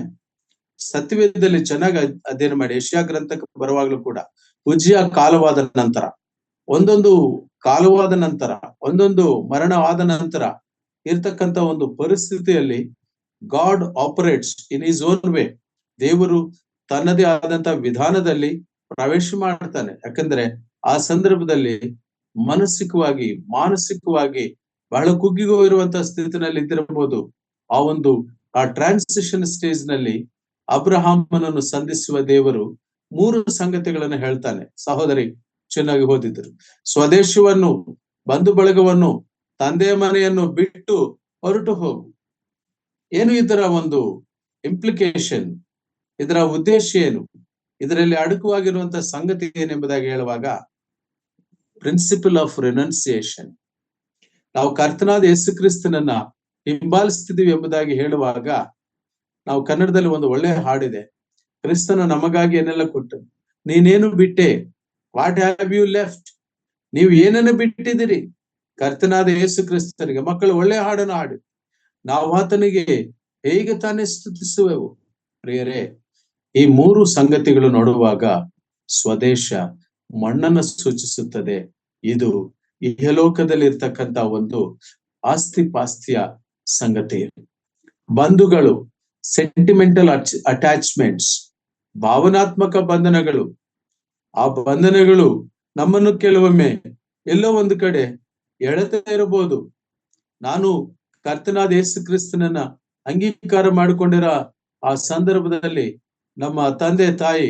ಸತ್ಯವೇದದಲ್ಲಿ ಚೆನ್ನಾಗಿ ಅಧ್ಯಯನ ಮಾಡಿ, ಯೆಶಾಯ ಗ್ರಂಥಕ್ಕೆ ಬರುವಾಗಲೂ ಕೂಡ ಉಜ್ಜಿಯ ಕಾಲವಾದ ನಂತರ, ಒಂದೊಂದು ಕಾಲವಾದ ನಂತರ, ಒಂದೊಂದು ಮರಣವಾದ ನಂತರ ಇರ್ತಕ್ಕಂಥ ಒಂದು ಪರಿಸ್ಥಿತಿಯಲ್ಲಿ god operates in his own way. ದೇವರು ತನ್ನದೇ ಆದಂತ ವಿಧಾನದಲ್ಲಿ ಪ್ರವೇಶ ಮಾಡ್ತಾನೆ. ಯಾಕಂದ್ರೆ ಆ ಸಂದರ್ಭದಲ್ಲಿ ಮಾನಸಿಕವಾಗಿ ಬಹಳ ಕುಗ್ಗಿಗೂ ಇರುವಂತಹ ಸ್ಥಿತಿನಲ್ಲಿ ಇದ್ದಿರಬಹುದು. ಆ ಒಂದು ಆ ಟ್ರಾನ್ಸಿಷನ್ ಸ್ಟೇಜ್ ನಲ್ಲಿ ಅಬ್ರಹಾಮನನ್ನು ಸಂಧಿಸುವ ದೇವರು 3 ಸಂಗತಿಗಳನ್ನು ಹೇಳ್ತಾನೆ. ಸಹೋದರಿ ಚೆನ್ನಾಗಿ ಓದಿದ್ರು. ಸ್ವದೇಶವನ್ನು, ಬಂಧು ಬಳಗವನ್ನು, ತಂದೆಯ ಮನೆಯನ್ನು ಬಿಟ್ಟು ಹೊರಟು ಹೋಗು. ಏನು ಇದರ ಒಂದು ಇಂಪ್ಲಿಕೇಶನ್, ಇದರ ಉದ್ದೇಶ ಏನು, ಇದರಲ್ಲಿ ಅಡಕವಾಗಿರುವಂತಹ ಸಂಗತಿ ಏನೆಂಬುದಾಗಿ ಹೇಳುವಾಗ, ಪ್ರಿನ್ಸಿಪಲ್ ಆಫ್ ರಿನೌನ್ಸಿಯೇಷನ್. ನಾವು ಕರ್ತನಾದ ಯೇಸು ಕ್ರಿಸ್ತನನ್ನ ಹಿಂಬಾಲಿಸ್ತಿದೀವಿ ಎಂಬುದಾಗಿ ಹೇಳುವಾಗ, ನಾವು ಕನ್ನಡದಲ್ಲಿ ಒಂದು ಒಳ್ಳೆಯ ಹಾಡಿದೆ, ಕ್ರಿಸ್ತನ ನಮಗಾಗಿ ಏನೆಲ್ಲ ಕೊಟ್ಟು, ನೀನೇನು ಬಿಟ್ಟೆ, ವಾಟ್ ಹ್ಯಾವ್ ಯು ಲೆಫ್ಟ್, ನೀವು ಏನನ್ನು ಬಿಟ್ಟಿದ್ದೀರಿ ಕರ್ತನಾದ ಯೇಸು ಕ್ರಿಸ್ತನಿಗೆ. ಮಕ್ಕಳು ಒಳ್ಳೆಯ ಹಾಡನ್ನು ಹಾಡಿ ನಾವು ಆತನಿಗೆ ಹೇಗೆ ತಾನೇ ಸ್ತುತಿಸುವೆವು. ಪ್ರಿಯರೇ, ಈ 3 ಸಂಗತಿಗಳು ನೋಡುವಾಗ ಸ್ವದೇಶ ಮಣ್ಣನ್ನು ಸೂಚಿಸುತ್ತದೆ. ಇದು ಇಹಲೋಕದಲ್ಲಿ ಇರ್ತಕ್ಕಂಥ ಒಂದು ಆಸ್ತಿ ಪಾಸ್ತಿಯ ಸಂಗತಿ. ಬಂಧುಗಳು, ಸೆಂಟಿಮೆಂಟಲ್ ಅಟ್ಯಾಚ್ಮೆಂಟ್ಸ್, ಭಾವನಾತ್ಮಕ ಬಂಧನಗಳು. ಆ ಬಂಧನಗಳು ನಮ್ಮನ್ನು ಕೆಲವೊಮ್ಮೆ ಎಲ್ಲೋ ಒಂದು ಕಡೆ ಎಳೆತ ಇರಬಹುದು. ನಾನು ಕರ್ತನಾದ ಯೇಸು ಕ್ರಿಸ್ತನನ್ನ ಅಂಗೀಕಾರ ಮಾಡಿಕೊಂಡಿರೋ ಆ ಸಂದರ್ಭದಲ್ಲಿ ನಮ್ಮ ತಂದೆ ತಾಯಿ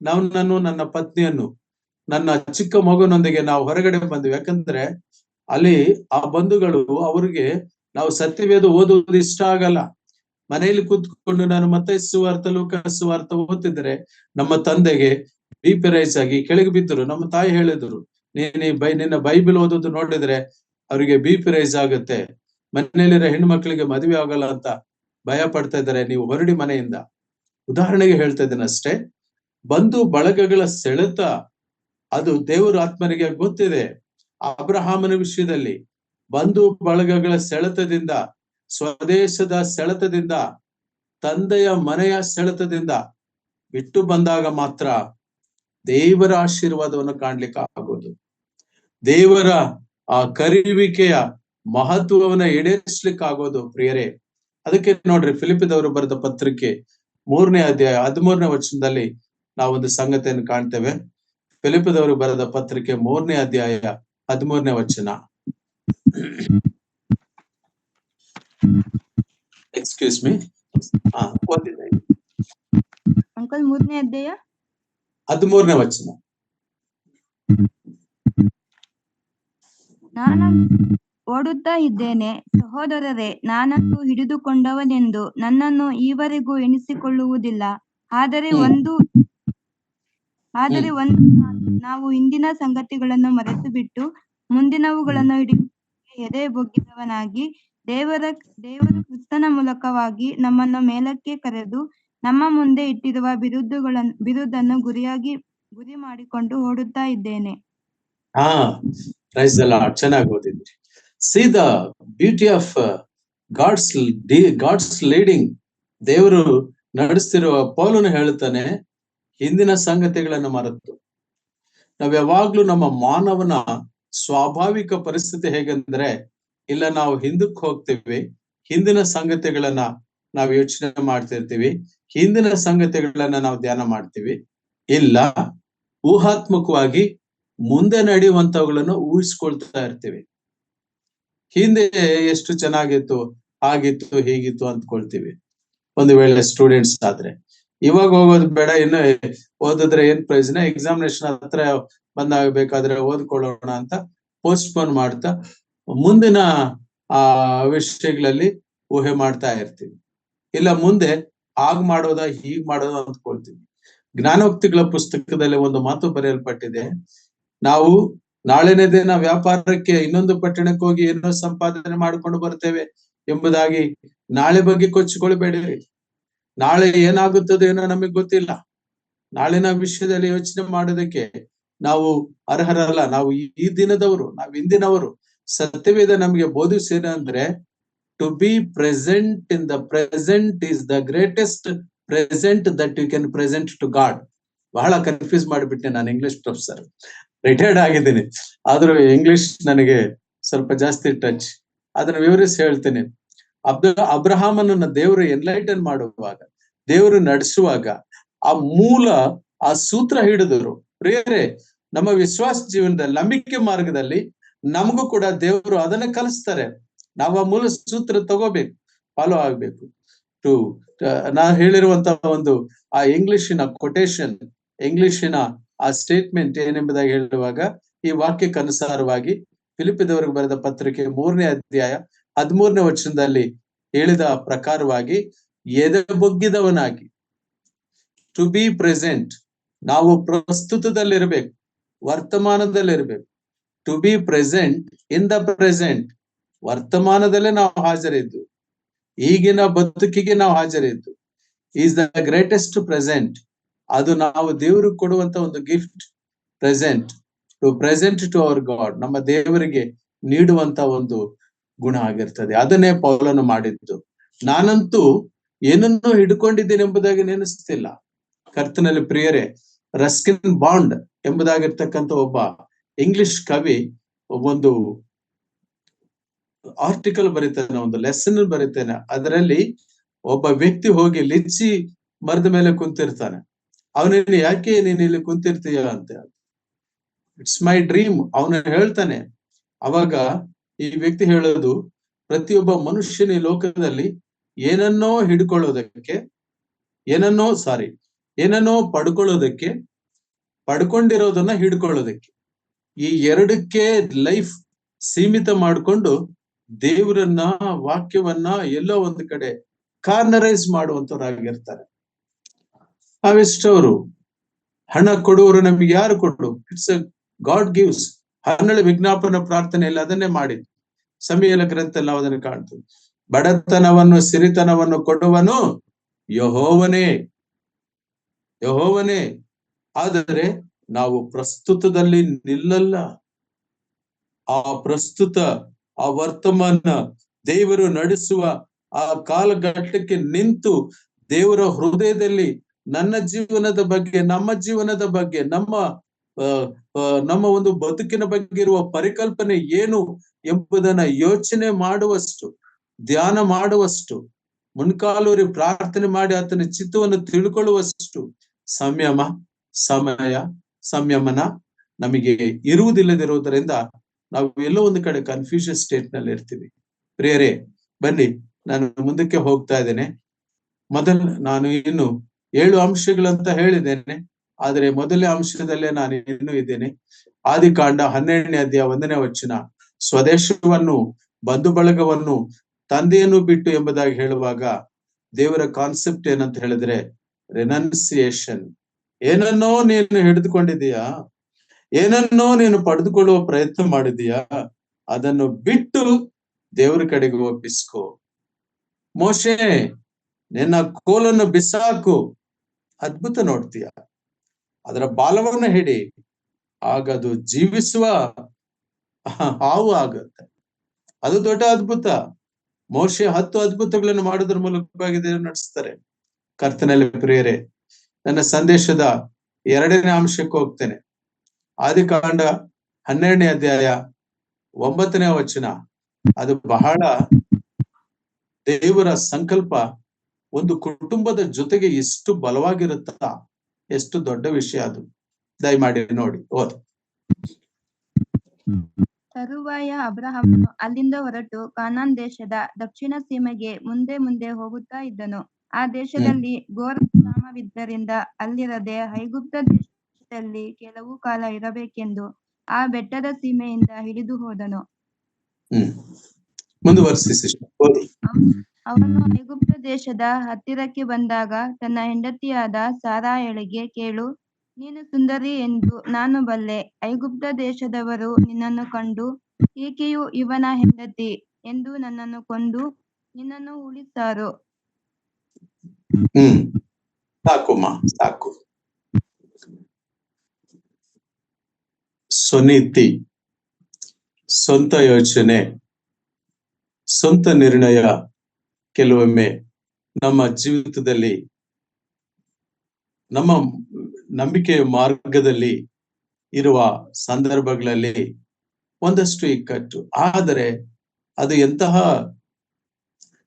ನನ್ನನ್ನು, ನನ್ನ ಪತ್ನಿಯನ್ನು, ನನ್ನ ಚಿಕ್ಕ ಮಗುನೊಂದಿಗೆ ನಾವು ಹೊರಗಡೆ ಬಂದ್ವಿ. ಯಾಕಂದ್ರೆ ಅಲ್ಲಿ ಆ ಬಂಧುಗಳು, ಅವ್ರಿಗೆ ನಾವು ಸತ್ಯವೇದ ಓದುವುದು ಇಷ್ಟ ಆಗಲ್ಲ. ಮನೆಯಲ್ಲಿ ಕೂತ್ಕೊಂಡು ನಾನು ಮತ್ತಾಯ ಸುವಾರ್ತೆ, ಲೂಕಾಸ್ ಸುವಾರ್ತೆ ಓದ್ತಿದ್ರೆ ನಮ್ಮ ತಂದೆಗೆ BP ರೈಸ್ ಆಗಿ ಕೆಳಗೆ ಬಿದ್ದರು. ನಮ್ಮ ತಾಯಿ ಹೇಳಿದ್ರು, ನಿನ್ನ ಬೈಬಲ್ ಓದೋದು ನೋಡಿದ್ರೆ ಅವರಿಗೆ BP ರೈಸ್ ಆಗುತ್ತೆ, ಮನೆಯಲ್ಲಿರೋ ಹೆಣ್ಣು ಮಕ್ಕಳಿಗೆ ಮದುವೆ ಆಗಲ್ಲ ಅಂತ ಭಯ ಪಡ್ತಾ ಇದ್ದಾರೆ, ನೀವು ಹೊರಡಿ ಮನೆಯಿಂದ. ಉದಾಹರಣೆಗೆ ಹೇಳ್ತಾ ಇದ್ದೇನೆ ಅಷ್ಟೇ. ಬಂಧು ಬಳಗಗಳ ಸೆಳೆತ ಅದು ದೇವರ ಆತ್ಮನಿಗೆ ಗೊತ್ತಿದೆ. ಅಬ್ರಹಾಮನ ವಿಷಯದಲ್ಲಿ ಬಂಧು ಬಳಗಗಳ ಸೆಳೆತದಿಂದ, ಸ್ವದೇಶದ ಸೆಳೆತದಿಂದ, ತಂದೆಯ ಮನೆಯ ಸೆಳೆತದಿಂದ ಬಿಟ್ಟು ಬಂದಾಗ ಮಾತ್ರ ದೇವರ ಆಶೀರ್ವಾದವನ್ನು ಕಾಣ್ಲಿಕ್ಕೆ ಆಗೋದು, ದೇವರ ಆ ಕರೆಯುವಿಕೆಯ ಮಹತ್ವವನ್ನ ಈಡೇರಿಸ್ಲಿಕ್ಕೆ ಆಗೋದು. ಪ್ರಿಯರೇ, ಅದಕ್ಕೆ ನೋಡ್ರಿ, ಫಿಲಿಪ್ಪಿದವರು ಬರೆದ ಪತ್ರಿಕೆ 3ನೇ ಅಧ್ಯಾಯ 13ನೇ ವಚನದಲ್ಲಿ ನಾವೊಂದು ಸಂಗತಿಯನ್ನು ಕಾಣ್ತೇವೆ. ಫಿಲಿಪ್ಪಿದವರು ಬರೆದ ಪತ್ರಿಕೆ 3ನೇ ಅಧ್ಯಾಯ 13ನೇ ವಚನ. ಎಕ್ಸ್ಕ್ಯೂಸ್ ಮೀ, ಓದಿದೆ ಅಂಕಲ್. 3ನೇ ಅಧ್ಯಾಯ 13ನೇ ವಚನ. ನಾನು ಓಡುತ್ತಾ ಇದ್ದೇನೆ, ಸಹೋದರರೇ, ನಾನಂತೂ ಹಿಡಿದುಕೊಂಡವನೆಂದು ನನ್ನನ್ನು ಈವರೆಗೂ ಎಣಿಸಿಕೊಳ್ಳುವುದಿಲ್ಲ. ಆದರೆ ಒಂದು ನಾವು ಹಿಂದಿನ ಸಂಗತಿಗಳನ್ನು ಮರೆತು ಬಿಟ್ಟು ಮುಂದಿನವುಗಳನ್ನು ಹಿಡಿಯುವುದಕ್ಕೆ ಎದೆ ಬೊಗ್ಗಿದವನಾಗಿ, ದೇವರು ಕ್ರಿಸ್ತನ ಮೂಲಕವಾಗಿ ನಮ್ಮನ್ನು ಮೇಲಕ್ಕೆ ಕರೆದು ನಮ್ಮ ಮುಂದೆ ಇಟ್ಟಿರುವ ಬಿರುದನ್ನು ಗುರಿ ಮಾಡಿಕೊಂಡು ಓಡುತ್ತಾ ಇದ್ದೇನೆ. Praise the Lord. ಚೆನ್ನಾಗಿ ಓದಿದ್ರಿ. See the beauty of God's leading. ದೇವರು ನಡೆಸ್ತಿರುವ ಪೌಲನು ಹೇಳ್ತಾನೆ, ಹಿಂದಿನ ಸಂಗತಿಗಳನ್ನು ಮರೆತು. ನಾವ್ ಯಾವಾಗ್ಲೂ ನಮ್ಮ ಮಾನವನ ಸ್ವಾಭಾವಿಕ ಪರಿಸ್ಥಿತಿ ಹೇಗಂದ್ರೆ, ಇಲ್ಲ ನಾವು ಹಿಂದಕ್ಕೆ ಹೋಗ್ತೀವಿ, ಹಿಂದಿನ ಸಂಗತಿಗಳನ್ನ ನಾವು ಯೋಚನೆ ಮಾಡ್ತಿರ್ತೀವಿ, ಹಿಂದಿನ ಸಂಗತಿಗಳನ್ನ ನಾವು ಧ್ಯಾನ ಮಾಡ್ತೀವಿ. ಇಲ್ಲ, ಊಹಾತ್ಮಕವಾಗಿ ಮುಂದೆ ನಡೆಯುವಂತವುಗಳನ್ನು ಊಹಿಸ್ಕೊಳ್ತಾ ಇರ್ತೀವಿ. ಹಿಂದೆ ಎಷ್ಟು ಚೆನ್ನಾಗಿತ್ತು, ಹಾಗಿತ್ತು, ಹೀಗಿತ್ತು ಅಂದ್ಕೊಳ್ತೀವಿ. ಒಂದು ವೇಳೆ ಸ್ಟೂಡೆಂಟ್ಸ್ ಆದ್ರೆ, ಇವಾಗ ಹೋಗೋದು ಬೇಡ, ಇನ್ನು ಓದಿದ್ರೆ ಏನ್ ಪ್ರಯೋಜನ, ಎಕ್ಸಾಮಿನೇಷನ್ ಹತ್ರ ಬಂದಾಗಬೇಕಾದ್ರೆ ಓದ್ಕೊಳ್ಳೋಣ ಅಂತ ಪೋಸ್ಟ್ಪೋನ್ ಮಾಡ್ತಾ ಮುಂದಿನ ವಿಷಯಗಳಲ್ಲಿ ಊಹೆ ಮಾಡ್ತಾ ಇರ್ತೀವಿ. ಇಲ್ಲ, ಮುಂದೆ ಹಾಗ್ ಮಾಡೋದ, ಹೀಗ್ ಮಾಡೋದ ಅಂದ್ಕೊಳ್ತೀವಿ. ಜ್ಞಾನೋಕ್ತಿಗಳ ಪುಸ್ತಕದಲ್ಲಿ ಒಂದು ಮಾತು ಬರೆಯಲ್ಪಟ್ಟಿದೆ, ನಾವು ನಾಳಿನ ದಿನ ವ್ಯಾಪಾರಕ್ಕೆ ಇನ್ನೊಂದು ಪಟ್ಟಣಕ್ಕೆ ಹೋಗಿ ಏನೋ ಸಂಪಾದನೆ ಮಾಡಿಕೊಂಡು ಬರ್ತೇವೆ ಎಂಬುದಾಗಿ ನಾಳೆ ಬಗ್ಗೆ ಕೊಚ್ಚಿಕೊಳ್ಬೇಡಿ. ನಾಳೆ ಏನಾಗುತ್ತದೆ ಏನೋ ನಮಗೆ ಗೊತ್ತಿಲ್ಲ. ನಾಳಿನ ವಿಷಯದಲ್ಲಿ ಯೋಚನೆ ಮಾಡೋದಕ್ಕೆ ನಾವು ಅರ್ಹರಲ್ಲ. ನಾವು ಈ ದಿನದವರು, ನಾವು ಇಂದಿನವರು. ಸತ್ಯವೇದ ನಮಗೆ ಬೋಧಿಸೇನಂದ್ರೆ, to be present in the present is the greatest present that you can present to God. ಬಹಳ ಕನ್ಫ್ಯೂಸ್ ಮಾಡಿಬಿಟ್ಟೆ ನಾನು, ಇಂಗ್ಲಿಷ್ ಪ್ರೊಫೆಸರ್, ರಿಟೈರ್ಡ್ ಆಗಿದ್ದೀನಿ, ಆದ್ರೂ ಇಂಗ್ಲಿಷ್ ನನಗೆ ಸ್ವಲ್ಪ ಜಾಸ್ತಿ ಟಚ್. ಅದನ್ನ ವಿವರಿಸಿ ಹೇಳ್ತೇನೆ. ಅಬ್ರಹಾಮನನ್ನ ದೇವರು ಎನ್ಲೈಟನ್ ಮಾಡುವಾಗ, ದೇವರು ನಡೆಸುವಾಗ ಆ ಮೂಲ, ಆ ಸೂತ್ರ ಹಿಡಿದರು. ಪ್ರಿಯರೇ, ನಮ್ಮ ವಿಶ್ವಾಸ ಜೀವನದಲ್ಲಿ, ನಂಬಿಕೆ ಮಾರ್ಗದಲ್ಲಿ ನಮಗೂ ಕೂಡ ದೇವರು ಅದನ್ನ ಕಲಿಸ್ತಾರೆ. ನಾವು ಆ ಮೂಲ ಸೂತ್ರ ತಗೋಬೇಕು, ಫಾಲೋ ಆಗ್ಬೇಕು. ಟು ನಾ ಹೇಳಿರುವಂತಹ ಒಂದು ಆ ಇಂಗ್ಲಿಷಿನ ಕೊಟೇಶನ್, ಇಂಗ್ಲಿಷಿನ ಆ ಸ್ಟೇಟ್ಮೆಂಟ್ ಏನೆಂಬುದಾಗಿ ಹೇಳುವಾಗ ಈ ವಾಕ್ಯಕ್ಕನುಸಾರವಾಗಿ ಫಿಲಿಪ್ಪಿದವರಿಗೆ ಬರೆದ ಪತ್ರಿಕೆ 3ನೇ ಅಧ್ಯಾಯ 13ನೇ ವಚನದಲ್ಲಿ ಹೇಳಿದ ಪ್ರಕಾರವಾಗಿ ಎದೆಬೊಗ್ಗಿದವನಾಗಿ, ಟು ಬಿ ಪ್ರೆಸೆಂಟ್, ನಾವು ಪ್ರಸ್ತುತದಲ್ಲಿರ್ಬೇಕು, ವರ್ತಮಾನದಲ್ಲಿರ್ಬೇಕು. To be present in the present, ವರ್ತಮಾನದಲ್ಲೇ ನಾವು ಹಾಜರಿದ್ದು, ಈಗಿನ ಬದುಕಿಗೆ ನಾವು ಹಾಜರಿದ್ದು. Is the greatest present. ಅದು ನಾವು ದೇವರಿಗೆ ಕೊಡುವಂತ ಒಂದು gift. Present, to present to our God, ನಮ್ಮ ದೇವರಿಗೆ ನೀಡುವಂತ ಒಂದು ಗುಣ ಆಗಿರ್ತದೆ. ಅದನ್ನೇ ಪೌಲನು ಮಾಡಿದ್ದು. ನಾನಂತೂ ಏನನ್ನೂ ಹಿಡ್ಕೊಂಡಿದ್ದೇನೆ ಎಂಬುದಾಗಿ ನೆನೆಸ್ತಿಲ್ಲ. ಕರ್ತನಲ್ಲಿ ಪ್ರಿಯರೇ, ರಸ್ಕಿನ್ ಬಾಂಡ್ ಎಂಬುದಾಗಿರ್ತಕ್ಕಂಥ ಒಬ್ಬ ಇಂಗ್ಲಿಷ್ ಕವಿ ಒಂದು ಆರ್ಟಿಕಲ್ ಬರೀತಾನೆ, ಒಂದು ಲೆಸನ್ ಬರೀತಾನೆ. ಅದರಲ್ಲಿ ಒಬ್ಬ ವ್ಯಕ್ತಿ ಹೋಗಿ ಲಿಚ್ಚಿ ಮರದ ಮೇಲೆ ಕುಂತಿರ್ತಾನೆ. ಅವನಿಗೆ ಯಾಕೆ ನೀನು ಇಲ್ಲಿ ಕುಂತಿರ್ತೀಯ ಅಂತ, ಇಟ್ಸ್ ಮೈ ಡ್ರೀಮ್ ಅವನು ಹೇಳ್ತಾನೆ. ಅವಾಗ ಈ ವ್ಯಕ್ತಿ ಹೇಳೋದು, ಪ್ರತಿಯೊಬ್ಬ ಮನುಷ್ಯನ ಈ ಲೋಕದಲ್ಲಿ ಏನನ್ನೋ ಹಿಡ್ಕೊಳ್ಳೋದಕ್ಕೆ, ಏನನ್ನೋ ಪಡ್ಕೊಳ್ಳೋದಕ್ಕೆ, ಪಡ್ಕೊಂಡಿರೋದನ್ನ ಹಿಡ್ಕೊಳ್ಳೋದಕ್ಕೆ, ಈ ಎರಡಕ್ಕೆ ಲೈಫ್ ಸೀಮಿತ ಮಾಡಿಕೊಂಡು ದೇವರನ್ನ, ವಾಕ್ಯವನ್ನ ಎಲ್ಲೋ ಒಂದು ಕಡೆ ಕಾರ್ನರೈಸ್ ಮಾಡುವಂತವ್ರಾಗಿರ್ತಾರೆ. ನಾವೆಷ್ಟವರು ಹಣ ಕೊಡುವರು, ನಮ್ಗೆ ಯಾರು ಕೊಡು, ಇಟ್ಸ್ ಅ ಗಾಡ್ ಗಿವ್ಸ್. 12 ವಿಜ್ಞಾಪನ ಪ್ರಾರ್ಥನೆಯಲ್ಲಿ ಅದನ್ನೇ ಮಾಡಿ, ಸಮಯಲ ಗ್ರಂಥ ನಾವು ಅದನ್ನು ಕಾಣ್ತೀವಿ. ಬಡತನವನ್ನು, ಸಿರಿತನವನ್ನು ಕೊಡುವನು ಯೆಹೋವನೇ, ಯೆಹೋವನೇ. ಆದರೆ ನಾವು ಪ್ರಸ್ತುತದಲ್ಲಿ ನಿಲ್ಲಲ್ಲ. ಆ ಪ್ರಸ್ತುತ, ಆ ವರ್ತಮಾನ, ದೇವರು ನಡೆಸುವ ಆ ಕಾಲಘಟ್ಟಕ್ಕೆ ನಿಂತು ದೇವರ ಹೃದಯದಲ್ಲಿ ನನ್ನ ಜೀವನದ ಬಗ್ಗೆ, ನಮ್ಮ ಜೀವನದ ಬಗ್ಗೆ, ನಮ್ಮ ಒಂದು ಬದುಕಿನ ಬಗ್ಗೆ ಇರುವ ಪರಿಕಲ್ಪನೆ ಏನು ಎಂಬುದನ್ನ ಯೋಚನೆ ಮಾಡುವಷ್ಟು, ಧ್ಯಾನ ಮಾಡುವಷ್ಟು, ಮುನ್ಕಾಲೂರಿ ಪ್ರಾರ್ಥನೆ ಮಾಡಿ ಆತನ ಚಿತ್ತವನ್ನು ತಿಳ್ಕೊಳ್ಳುವಷ್ಟು ಸಂಯಮನ ನಮಗೆ ಇರುವುದಿಲ್ಲದಿರುವುದರಿಂದ ನಾವು ಎಲ್ಲೋ ಒಂದು ಕಡೆ ಕನ್ಫ್ಯೂಷನ್ ಸ್ಟೇಟ್ ನಲ್ಲಿ ಇರ್ತೀವಿ. ಪ್ರಿಯರೇ, ಬನ್ನಿ, ನಾನು ಮುಂದಕ್ಕೆ ಹೋಗ್ತಾ ಇದ್ದೇನೆ. ನಾನು ಇನ್ನು 7 ಅಂಶಗಳಂತ ಹೇಳಿದ್ದೇನೆ, ಆದರೆ ಮೊದಲನೇ ಅಂಶದಲ್ಲೇ ನಾನು ಇನ್ನೂ ಇದ್ದೇನೆ. ಆದಿಕಾಂಡ 12ನೇ ಅಧ್ಯಾಯ 1ನೇ ವಚನ, ಸ್ವದೇಶವನ್ನು, ಬಂಧು ಬಳಗವನ್ನು, ತಂದೆಯನ್ನು ಬಿಟ್ಟು ಎಂಬುದಾಗಿ ಹೇಳುವಾಗ ದೇವರ ಕಾನ್ಸೆಪ್ಟ್ ಏನಂತ ಹೇಳಿದ್ರೆ ರೆನನ್ಸಿಯೇಷನ್. ಏನನ್ನೋ ನೀನು ಹಿಡಿದುಕೊಂಡಿದೀಯಾ, ಏನನ್ನೋ ನೀನು ಪಡೆದುಕೊಳ್ಳುವ ಪ್ರಯತ್ನ ಮಾಡಿದೀಯಾ, ಅದನ್ನು ಬಿಟ್ಟು ದೇವರ ಕಡೆಗೆ ಒಪ್ಪಿಸ್ಕೋ. ಮೋಶೆ, ನಿನ್ನ ಕೋಲನ್ನು ಬಿಸಾಕು, ಅದ್ಭುತ ನೋಡ್ತೀಯ. ಅದರ ಬಾಲವನ್ನ ಹಿಡಿ, ಆಗದು ಜೀವಿಸುವ ಹಾವು ಆಗುತ್ತೆ. ಅದು ದೊಡ್ಡ ಅದ್ಭುತ. ಮೋಶೆ 10 ಅದ್ಭುತಗಳನ್ನು ಮಾಡೋದ್ರ ಮೂಲಕವಾಗಿ ದೇವರು ನಡೆಸ್ತಾರೆ. ಕರ್ತನಲ್ಲಿ ಪ್ರಿಯರೇ, ನನ್ನ ಸಂದೇಶದ 2ನೇ ಅಂಶಕ್ಕೆ ಹೋಗ್ತೇನೆ. ಆದಿಕಾಂಡ 12ನೇ ಅಧ್ಯಾಯ 9ನೇ ವಚನ. ಅದು ಬಹಳ ದೇವರ ಸಂಕಲ್ಪ ಒಂದು ಕುಟುಂಬದ ಜೊತೆಗೆ ಎಷ್ಟು ಬಲವಾಗಿರುತ್ತಾ, ಎಷ್ಟು ದೊಡ್ಡ ವಿಷಯ ಅದು. ದಯಮಾಡಿ ನೋಡಿ, ಓದು. ತರುವಾಯ ಅಬ್ರಹಾಮನು ಅಲ್ಲಿಂದ ಹೊರಟು ಕಾನಾನ್ ದೇಶದ ದಕ್ಷಿಣ ಸೀಮೆಗೆ ಮುಂದೆ ಮುಂದೆ ಹೋಗುತ್ತಾ ಇದ್ದನು. ಆ ದೇಶದಲ್ಲಿ ಘೋರ ಕ್ಷಾಮವಿದ್ದರಿಂದ ಅಲ್ಲಿರದೆ ಐಗುಪ್ತ ದೇಶದಲ್ಲಿ ಕೆಲವು ಕಾಲ ಇರಬೇಕೆಂದು ಆ ಬೆಟ್ಟದ ಸೀಮೆಯಿಂದ ಹಿಡಿದು ಹೋದನು. ಅವನು ಐಗುಪ್ತ ದೇಶದ ಹತ್ತಿರಕ್ಕೆ ಬಂದಾಗ ತನ್ನ ಹೆಂಡತಿಯಾದ ಸಾರಾಯಳಿಗೆ, ಕೇಳು, ನೀನು ಸುಂದರಿ ಎಂದು ನಾನು ಬಲ್ಲೆ. ಐಗುಪ್ತ ದೇಶದವರು ನಿನ್ನನ್ನು ಕಂಡು, ಈಕೆಯು ಇವನ ಹೆಂಡತಿ ಎಂದು ನನ್ನನ್ನು ಕೊಂದು ನಿನ್ನನ್ನು ಉಳಿಸಾರು. ಸಾಕು. ಸ್ವನೀತಿ, ಸ್ವಂತ ಯೋಚನೆ, ಸ್ವಂತ ನಿರ್ಣಯ ಕೆಲವೊಮ್ಮೆ ನಮ್ಮ ಜೀವಿತದಲ್ಲಿ, ನಮ್ಮ ನಂಬಿಕೆಯ ಮಾರ್ಗದಲ್ಲಿ ಇರುವ ಸಂದರ್ಭಗಳಲ್ಲಿ ಒಂದಷ್ಟು ಇಕ್ಕಟ್ಟು. ಆದರೆ ಅದು ಎಂತಹ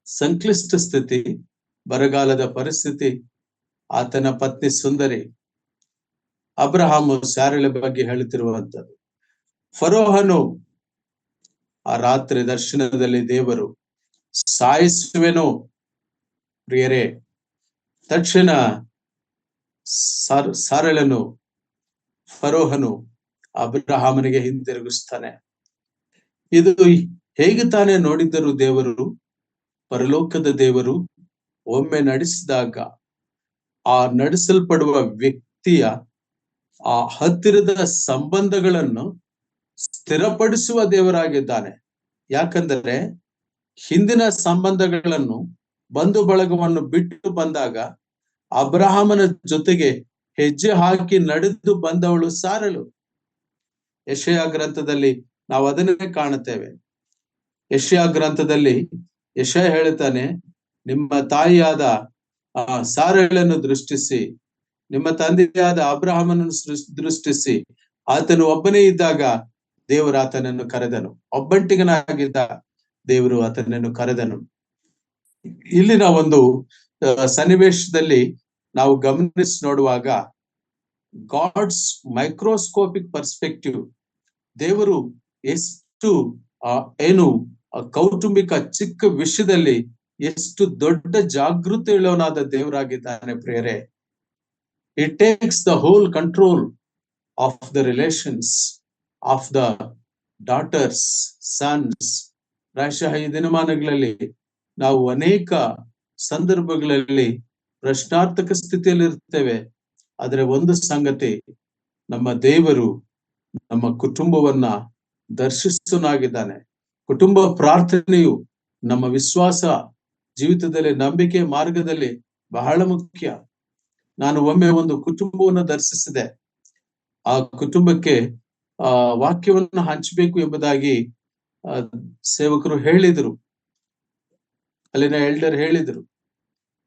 ಸಂಕ್ಲಿಷ್ಟ ಸ್ಥಿತಿ, ಬರಗಾಲದ ಪರಿಸ್ಥಿತಿ. ಆತನ ಪತ್ನಿ ಸುಂದರಿ. ಅಬ್ರಹಾಮು ಸ್ಯಾರಳ ಬಗ್ಗೆ ಹೇಳುತ್ತಿರುವಂಥದ್ದು. ಫರೋಹನು ಆ ರಾತ್ರಿ ದರ್ಶನದಲ್ಲಿ ದೇವರು ಸಾಯಿಸುವೆನು ಪ್ರಿಯರೇ, ತಕ್ಷಣ ಸಾರಳನು ಫರೋಹನು ಅಬ್ರಹಾಮನಿಗೆ ಹಿಂತಿರುಗಿಸ್ತಾನೆ. ಇದು ಹೇಗೆ ತಾನೇ ನೋಡಿದ್ದರು ದೇವರು, ಪರಲೋಕದ ದೇವರು ಒಮ್ಮೆ ನಡೆಸಿದಾಗ ಆ ನಡೆಸಲ್ಪಡುವ ವ್ಯಕ್ತಿಯ ಆ ಹತ್ತಿರದ ಸಂಬಂಧಗಳನ್ನು ಸ್ಥಿರಪಡಿಸುವ ದೇವರಾಗಿದ್ದಾನೆ. ಯಾಕಂದರೆ ಹಿಂದಿನ ಸಂಬಂಧಗಳನ್ನು, ಬಂಧು ಬಳಗವನ್ನು ಬಿಟ್ಟು ಬಂದಾಗ ಅಬ್ರಹಾಮನ ಜೊತೆಗೆ ಹೆಜ್ಜೆ ಹಾಕಿ ನಡೆದು ಬಂದವಳು ಸಾರಳು. ಯೆಶಾಯ ಗ್ರಂಥದಲ್ಲಿ ನಾವು ಅದನ್ನೇ ಕಾಣುತ್ತೇವೆ. ಯೆಶಾಯ ಗ್ರಂಥದಲ್ಲಿ ಯೆಶಾಯ ಹೇಳ್ತಾನೆ, ನಿಮ್ಮ ತಾಯಿಯಾದ ಸಾರಳನ್ನು ದೃಷ್ಟಿಸಿ, ನಿಮ್ಮ ತಂದೆಯಾದ ಅಬ್ರಹಾಮನನ್ನು ದೃಷ್ಟಿಸಿ, ಆತನು ಒಬ್ಬನೇ ಇದ್ದಾಗ ದೇವರು ಆತನನ್ನು ಕರೆದನು, ಒಬ್ಬಂಟಿಗನಾಗಿದ್ದ ದೇವರು ಆತನನ್ನು ಕರೆದನು. ಇಲ್ಲಿನ ಒಂದು ಸನ್ನಿವೇಶದಲ್ಲಿ ನಾವು ಗಮನಿಸಿ ನೋಡುವಾಗ ಗಾಡ್ಸ್ ಮೈಕ್ರೋಸ್ಕೋಪಿಕ್ ಪರ್ಸ್ಪೆಕ್ಟಿವ್, ದೇವರು ಎಷ್ಟು ಕೌಟುಂಬಿಕ ಚಿಕ್ಕ ವಿಷಯದಲ್ಲಿ ಎಷ್ಟು ದೊಡ್ಡ ಜಾಗೃತಿ ಉಳ್ಳವನಾದ ದೇವರಾಗಿದ್ದಾನೆ. ಪ್ರಿಯರೇ, it takes the whole control of the relations of the daughters, sons. ಪ್ರಾಯಶಃ ಈ ದಿನಮಾನಗಳಲ್ಲಿ ನಾವು ಅನೇಕ ಸಂದರ್ಭಗಳಲ್ಲಿ ಪ್ರಶ್ನಾರ್ಥಕ ಸ್ಥಿತಿಯಲ್ಲಿ ಇರ್ತೇವೆ. ಆದರೆ ಒಂದು ಸಂಗತಿ, ನಮ್ಮ ದೇವರು ನಮ್ಮ ಕುಟುಂಬವನ್ನ ದರ್ಶಿಸುವನಾಗಿದ್ದಾನೆ. ಕುಟುಂಬ ಪ್ರಾರ್ಥನೆಯು ನಮ್ಮ ವಿಶ್ವಾಸ ಜೀವಿತದಲ್ಲಿ, ನಂಬಿಕೆ ಮಾರ್ಗದಲ್ಲಿ ಬಹಳ ಮುಖ್ಯ. ನಾನು ಒಮ್ಮೆ ಒಂದು ಕುಟುಂಬವನ್ನು ದರ್ಶಿಸಿದೆ. ಆ ಕುಟುಂಬಕ್ಕೆ ವಾಕ್ಯವನ್ನು ಹಂಚಬೇಕು ಎಂಬುದಾಗಿ ಸೇವಕರು ಹೇಳಿದ್ರು, ಅಲ್ಲಿನ ಎಲ್ಡರ್ ಹೇಳಿದ್ರು.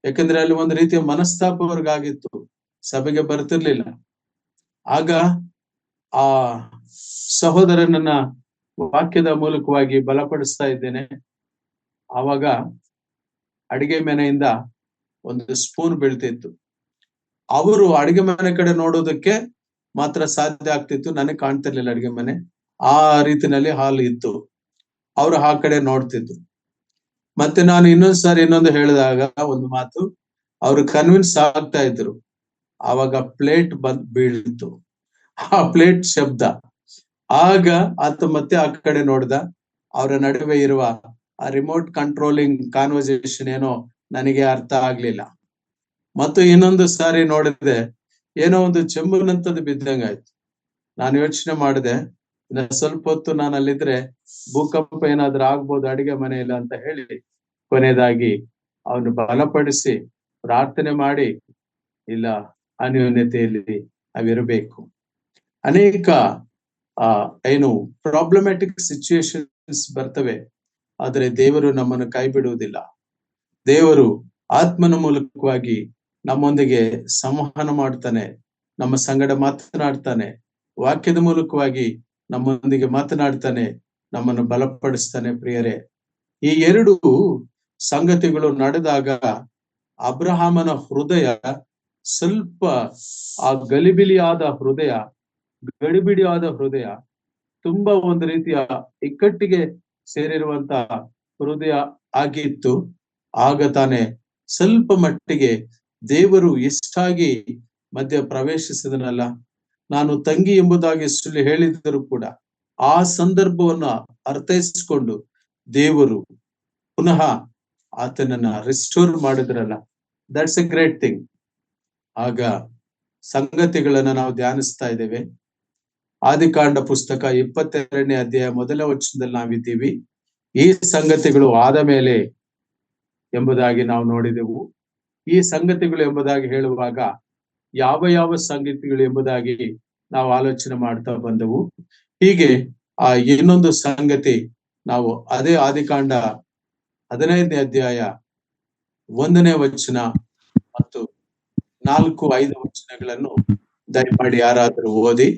ಯಾಕಂದ್ರೆ ಅಲ್ಲಿ ಒಂದು ರೀತಿಯ ಮನಸ್ತಾಪವರ್ಗಾಗಿತ್ತು, ಸಭೆಗೆ ಬರ್ತಿರ್ಲಿಲ್ಲ. ಆಗ ಆ ಸಹೋದರನನ್ನ ವಾಕ್ಯದ ಮೂಲಕವಾಗಿ ಬಲಪಡಿಸ್ತಾ ಇದ್ದೇನೆ. ಆವಾಗ ಅಡಿಗೆ ಮನೆಯಿಂದ ಒಂದು ಸ್ಪೂನ್ ಬೀಳ್ತಿತ್ತು. ಅವರು ಅಡಿಗೆ ಮನೆ ಕಡೆ ನೋಡೋದಕ್ಕೆ ಮಾತ್ರ ಸಾಧ್ಯ ಆಗ್ತಿತ್ತು, ನನಗೆ ಕಾಣ್ತಿರ್ಲಿಲ್ಲ ಅಡಿಗೆ ಮನೆ. ಆ ರೀತಿನಲ್ಲಿ ಹಾಲು ಇತ್ತು, ಅವರು ಆ ಕಡೆ ನೋಡ್ತಿದ್ರು. ಮತ್ತೆ ನಾನು ಇನ್ನೊಂದು ಹೇಳಿದಾಗ ಒಂದು ಮಾತು, ಅವರು ಕನ್ವಿನ್ಸ್ ಆಗ್ತಾ ಇದ್ರು. ಆವಾಗ ಪ್ಲೇಟ್ ಬೀಳ್ತು, ಆ ಪ್ಲೇಟ್ ಶಬ್ದ. ಆಗ ಆತ ಮತ್ತೆ ಆ ಕಡೆ ನೋಡ್ದ. ಅವರ ನಡುವೆ ಇರುವ ಆ ರಿಮೋಟ್ ಕಂಟ್ರೋಲಿಂಗ್ ಕಾನ್ವರ್ಸೇಷನ್ ಏನೋ ನನಗೆ ಅರ್ಥ ಆಗ್ಲಿಲ್ಲ. ಮತ್ತು ಇನ್ನೊಂದು ಸಾರಿ ನೋಡಿದೆ, ಏನೋ ಒಂದು ಚೆಂಬುನಂತದ್ದು ಬಿದ್ದಂಗಾಯ್ತು. ನಾನು ಯೋಚನೆ ಮಾಡಿದೆ, ಇನ್ನ ಸ್ವಲ್ಪ ಹೊತ್ತು ನಾನು ಅಲ್ಲಿದ್ರೆ ಭೂಕಂಪ ಏನಾದ್ರೂ ಆಗ್ಬೋದು ಅಡಿಗೆ ಮನೆಯಲ್ಲಿ ಅಂತ ಹೇಳಿ, ಕೊನೆಯದಾಗಿ ಅವನು ಬಲಪಡಿಸಿ ಪ್ರಾರ್ಥನೆ ಮಾಡಿ, ಇಲ್ಲ, ಅನ್ಯೋನ್ಯತೆಯಲ್ಲಿ ನಾವಿರಬೇಕು. ಅನೇಕ ಪ್ರಾಬ್ಲಮ್ಯಾಟಿಕ್ ಸಿಚುಯೇಷನ್ಸ್ ಬರ್ತವೆ, ಆದರೆ ದೇವರು ನಮ್ಮನ್ನು ಕೈ ಬಿಡುವುದಿಲ್ಲ. ದೇವರು ಆತ್ಮನ ಮೂಲಕವಾಗಿ ನಮ್ಮೊಂದಿಗೆ ಸಂವಹನ ಮಾಡ್ತಾನೆ, ನಮ್ಮ ಸಂಗಡ ಮಾತನಾಡ್ತಾನೆ, ವಾಕ್ಯದ ಮೂಲಕವಾಗಿ ನಮ್ಮೊಂದಿಗೆ ಮಾತನಾಡ್ತಾನೆ, ನಮ್ಮನ್ನು ಬಲಪಡಿಸ್ತಾನೆ. ಪ್ರಿಯರೇ, ಈ ಎರಡು ಸಂಗತಿಗಳು ನಡೆದಾಗ ಅಬ್ರಹಾಮನ ಹೃದಯ ಸ್ವಲ್ಪ ಆ ಗಲಿಬಿಲಿಯಾದ ಹೃದಯ, ಗಡಿಬಿಡಿಯಾದ ಹೃದಯ, ತುಂಬಾ ಒಂದು ರೀತಿಯ ಇಕ್ಕಟ್ಟಿಗೆ ಸೇರಿರುವಂತ ಹೃದಯ ಆಗಿತ್ತು. ಆಗ ತಾನೇ ಸ್ವಲ್ಪ ಮಟ್ಟಿಗೆ ದೇವರು ಎಷ್ಟಾಗಿ ಮಧ್ಯ ಪ್ರವೇಶಿಸಿದನಲ್ಲ. ನಾನು ತಂಗಿ ಎಂಬುದಾಗಿ ಸುಳ್ಳು ಹೇಳಿದರೂ ಕೂಡ ಆ ಸಂದರ್ಭವನ್ನ ಅರ್ಥೈಸಿಕೊಂಡು ದೇವರು ಪುನಃ ಆತನನ್ನ ರಿಸ್ಟೋರ್ ಮಾಡಿದ್ರಲ್ಲ, ದಟ್ಸ್ ಎ ಗ್ರೇಟ್ ಥಿಂಗ್. ಆಗ ಸಂಗತಿಗಳನ್ನ ನಾವು ಧ್ಯಾನಿಸ್ತಾ ಇದ್ದೇವೆ. ಆದಿಕಾಂಡ ಪುಸ್ತಕ 22ನೇ ಅಧ್ಯಾಯ 1ನೇ ವಚನದಲ್ಲಿ ನಾವಿದ್ದೀವಿ. ಈ ಸಂಗತಿಗಳು ಆದ ಮೇಲೆ ಎಂಬುದಾಗಿ ನಾವು ನೋಡಿದೆವು. ಈ ಸಂಗತಿಗಳು ಎಂಬುದಾಗಿ ಹೇಳುವಾಗ ಯಾವ ಯಾವ ಸಂಗತಿಗಳು ಎಂಬುದಾಗಿ ನಾವು ಆಲೋಚನೆ ಮಾಡ್ತಾ ಬಂದೆವು. ಹೀಗೆ ಆ ಇನ್ನೊಂದು ಸಂಗತಿ ನಾವು ಅದೇ ಆದಿಕಾಂಡ 15ನೇ ಅಧ್ಯಾಯ 1ನೇ ವಚನ ಮತ್ತು 4-5 ವಚನಗಳನ್ನು ದಯಮಾಡಿ ಯಾರಾದರೂ ಓದಿ.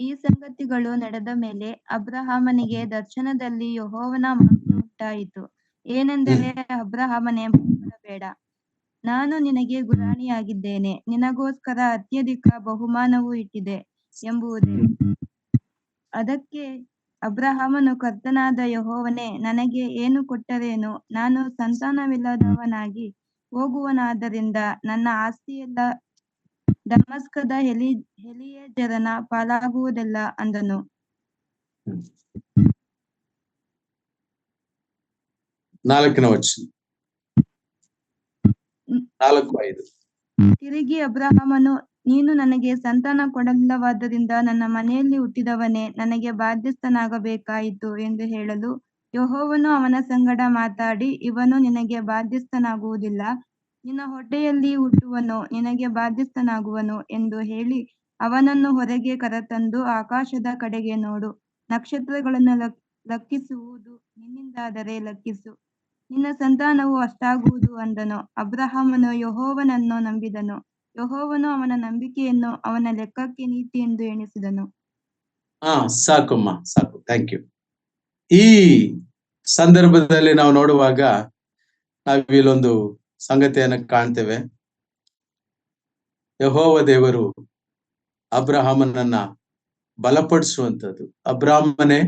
ಈ ಸಂಗತಿಗಳು ನಡೆದ ಮೇಲೆ ಅಬ್ರಹಾಮನಿಗೆ ದರ್ಶನದಲ್ಲಿ ಯೆಹೋವನ ಮಾತು ಉಂಟಾಯಿತು. ಏನೆಂದರೆ, ಅಬ್ರಹಾಮನೇ, ಭಯಪಡಬೇಡ, ನಾನು ನಿನಗೆ ಗುರಾಣಿಯಾಗಿದ್ದೇನೆ, ನಿನಗೋಸ್ಕರ ಅತ್ಯಧಿಕ ಬಹುಮಾನವೂ ಇಟ್ಟಿದೆ ಎಂಬುದೇ. ಅದಕ್ಕೆ ಅಬ್ರಹಾಮನು, ಕರ್ತನಾದ ಯೆಹೋವನೇ, ನನಗೆ ಏನು ಕೊಟ್ಟರೇನು? ನಾನು ಸಂತಾನವಿಲ್ಲದವನಾಗಿ ಹೋಗುವನಾದ್ದರಿಂದ ನನ್ನ ಆಸ್ತಿಯೆಲ್ಲ ದಮಸ್ಕದ ಎಲೀಯೆಜರನ ಪಾಲಾಗುವುದಲ್ಲ ಅಂದನು. 4ನೇ ವಚನ 4:5. ತಿರುಗಿ ಅಬ್ರಹಾಮನು, ನೀನು ನನಗೆ ಸಂತಾನ ಕೊಡಲಿಲ್ಲವಾದ್ದರಿಂದ ನನ್ನ ಮನೆಯಲ್ಲಿ ಹುಟ್ಟಿದವನೇ ನನಗೆ ಬಾಧ್ಯಸ್ಥನಾಗಬೇಕಾಯಿತು ಎಂದು ಹೇಳಲು, ಯೆಹೋವನು ಅವನ ಸಂಗಡ ಮಾತಾಡಿ, ಇವನು ನಿನಗೆ ಬಾಧ್ಯಸ್ಥನಾಗುವುದಿಲ್ಲ, ನಿನ್ನ ಹೊಟ್ಟೆಯಲ್ಲಿ ಹುಟ್ಟುವವನು ನಿನಗೆ ಬಾಧ್ಯಸ್ಥನಾಗುವನು ಎಂದು ಹೇಳಿ ಅವನನ್ನು ಹೊರಗೆ ಕರೆತಂದು, ಆಕಾಶದ ಕಡೆಗೆ ನೋಡು, ನಕ್ಷತ್ರಗಳನ್ನು ಲೆಕ್ಕಿಸುವುದು ನಿನ್ನಿಂದಾದರೆ ಲೆಕ್ಕಿಸು, ನಿನ್ನ ಸಂತಾನವು ಅಷ್ಟಾಗುವುದು ಅಂದನು. ಅಬ್ರಹಾಮನು ಯೆಹೋವನನ್ನು ನಂಬಿದನು, ಯೆಹೋವನು ಅವನ ನಂಬಿಕೆಯನ್ನು ಅವನ ಲೆಕ್ಕಕ್ಕೆ ನೀತಿ ಎಂದು ಎಣಿಸಿದನು. ಸಾಕಮ್ಮ, ಸಾಕು, ಥ್ಯಾಂಕ್ ಯು. ಈ ಸಂದರ್ಭದಲ್ಲಿ ನಾವು ನೋಡುವಾಗ ನಾವು ಇಲ್ಲೊಂದು ಸಂಗತಿಯನ್ನು ಕಾಣ್ತೇವೆ. ಯೆಹೋವ ದೇವರು ಅಬ್ರಹಾಮನನ್ನ ಬಲಪಡಿಸುವಂಥದ್ದು. ಅಬ್ರಾಹ್ಮನೇ,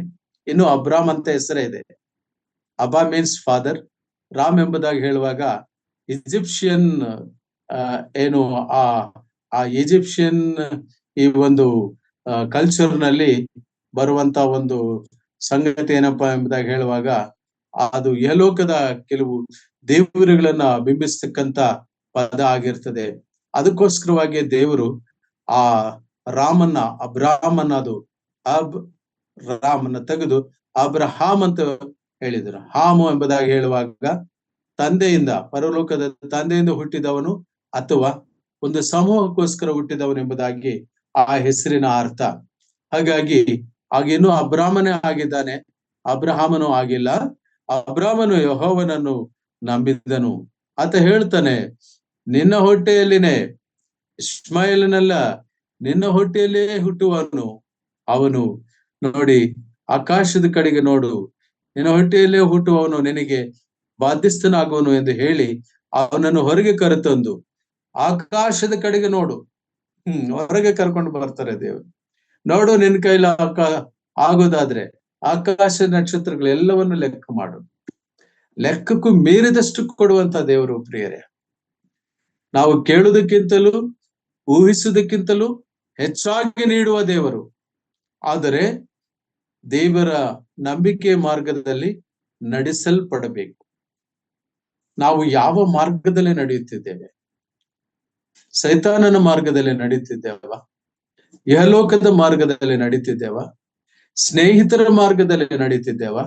ಇನ್ನು ಅಬ್ರಾಮ್ ಅಂತ ಹೆಸರೇ ಇದೆ. ಅಬಾ ಮೀನ್ಸ್ ಫಾದರ್, ರಾಮ್ ಎಂಬುದಾಗಿ ಹೇಳುವಾಗ ಈಜಿಪ್ಷಿಯನ್ ಏನು ಆ ಈಜಿಪ್ಷಿಯನ್ ಈ ಒಂದು ಕಲ್ಚರ್ ನಲ್ಲಿ ಬರುವಂತ ಒಂದು ಸಂಗತಿ ಏನಪ್ಪಾ ಎಂಬುದಾಗಿ ಹೇಳುವಾಗ ಅದು ಯಹಲೋಕದ ಕೆಲವು ದೇವರುಗಳನ್ನ ಬಿಂಬಿಸ್ತಕ್ಕಂತ ಪದ ಆಗಿರ್ತದೆ. ಅದಕ್ಕೋಸ್ಕರವಾಗಿ ದೇವರು ಆ ರಾಮನ್ನ, ಅಬ್ರಾಹ್ಮನ್ನ, ಅದು ರಾಮನ್ನ ತೆಗೆದು ಅಬ್ರಹಾಮ್ ಅಂತ ಹೇಳಿದ್ರು. ಹಾಮು ಎಂಬುದಾಗಿ ಹೇಳುವಾಗ ತಂದೆಯಿಂದ, ಪರಲೋಕದ ತಂದೆಯಿಂದ ಹುಟ್ಟಿದವನು ಅಥವಾ ಒಂದು ಸಮೂಹಕ್ಕೋಸ್ಕರ ಹುಟ್ಟಿದವನು ಎಂಬುದಾಗಿ ಆ ಹೆಸರಿನ ಅರ್ಥ. ಹಾಗಾಗಿ ಆಗಿನ್ನೂ ಅಬ್ರಾಹ್ಮನೇ ಆಗಿದ್ದಾನೆ, ಅಬ್ರಹಾಮನು ಆಗಿಲ್ಲ. ಅಬ್ರಾಹ್ಮನು ಯೆಹೋವನನ್ನು ನಂಬಿದನು. ಆತ ಹೇಳ್ತಾನೆ, ನಿನ್ನ ಹೊಟ್ಟೆಯಲ್ಲಿನೇ, ಇಷ್ಮಾಯೇಲನಲ್ಲ, ನಿನ್ನ ಹೊಟ್ಟೆಯಲ್ಲೇ ಹುಟ್ಟುವನು ಅವನು. ನೋಡಿ, ಆಕಾಶದ ಕಡೆಗೆ ನೋಡು, ನಿನ್ನ ಹೊಟ್ಟೆಯಲ್ಲೇ ಹುಟ್ಟುವವನು ನಿನಗೆ ಬಾಧ್ಯಸ್ಥನಾಗುವನು ಎಂದು ಹೇಳಿ ಅವನನ್ನು ಹೊರಗೆ ಕರೆತಂದು ಆಕಾಶದ ಕಡೆಗೆ ನೋಡು, ಹೊರಗೆ ಕರ್ಕೊಂಡು ಬರ್ತಾರೆ ದೇವರು. ನೋಡು, ನಿನ್ ಕೈಲ ಆಗೋದಾದ್ರೆ ಆಕಾಶ ನಕ್ಷತ್ರಗಳೆಲ್ಲವನ್ನು ಲೆಕ್ಕ ಮಾಡು. ಲೆಕ್ಕಕ್ಕೂ ಮೀರಿದಷ್ಟು ಕೊಡುವಂತ ದೇವರು ಪ್ರಿಯರೇ. ನಾವು ಕೇಳುವುದಕ್ಕಿಂತಲೂ ಊಹಿಸುವುದಕ್ಕಿಂತಲೂ ಹೆಚ್ಚಾಗಿ ನೀಡುವ ದೇವರು. ಆದರೆ ದೇವರ ನಂಬಿಕೆ ಮಾರ್ಗದಲ್ಲಿ ನಡೆಸಲ್ಪಡಬೇಕು. ನಾವು ಯಾವ ಮಾರ್ಗದಲ್ಲಿ ನಡೆಯುತ್ತಿದ್ದೇವೆ? ಸೈತಾನನ ಮಾರ್ಗದಲ್ಲಿ ನಡೆಯುತ್ತಿದ್ದೇವ? ಯಹಲೋಕದ ಮಾರ್ಗದಲ್ಲಿ ನಡೀತಿದ್ದೇವ? ಸ್ನೇಹಿತರ ಮಾರ್ಗದಲ್ಲಿ ನಡೀತಿದ್ದೇವ?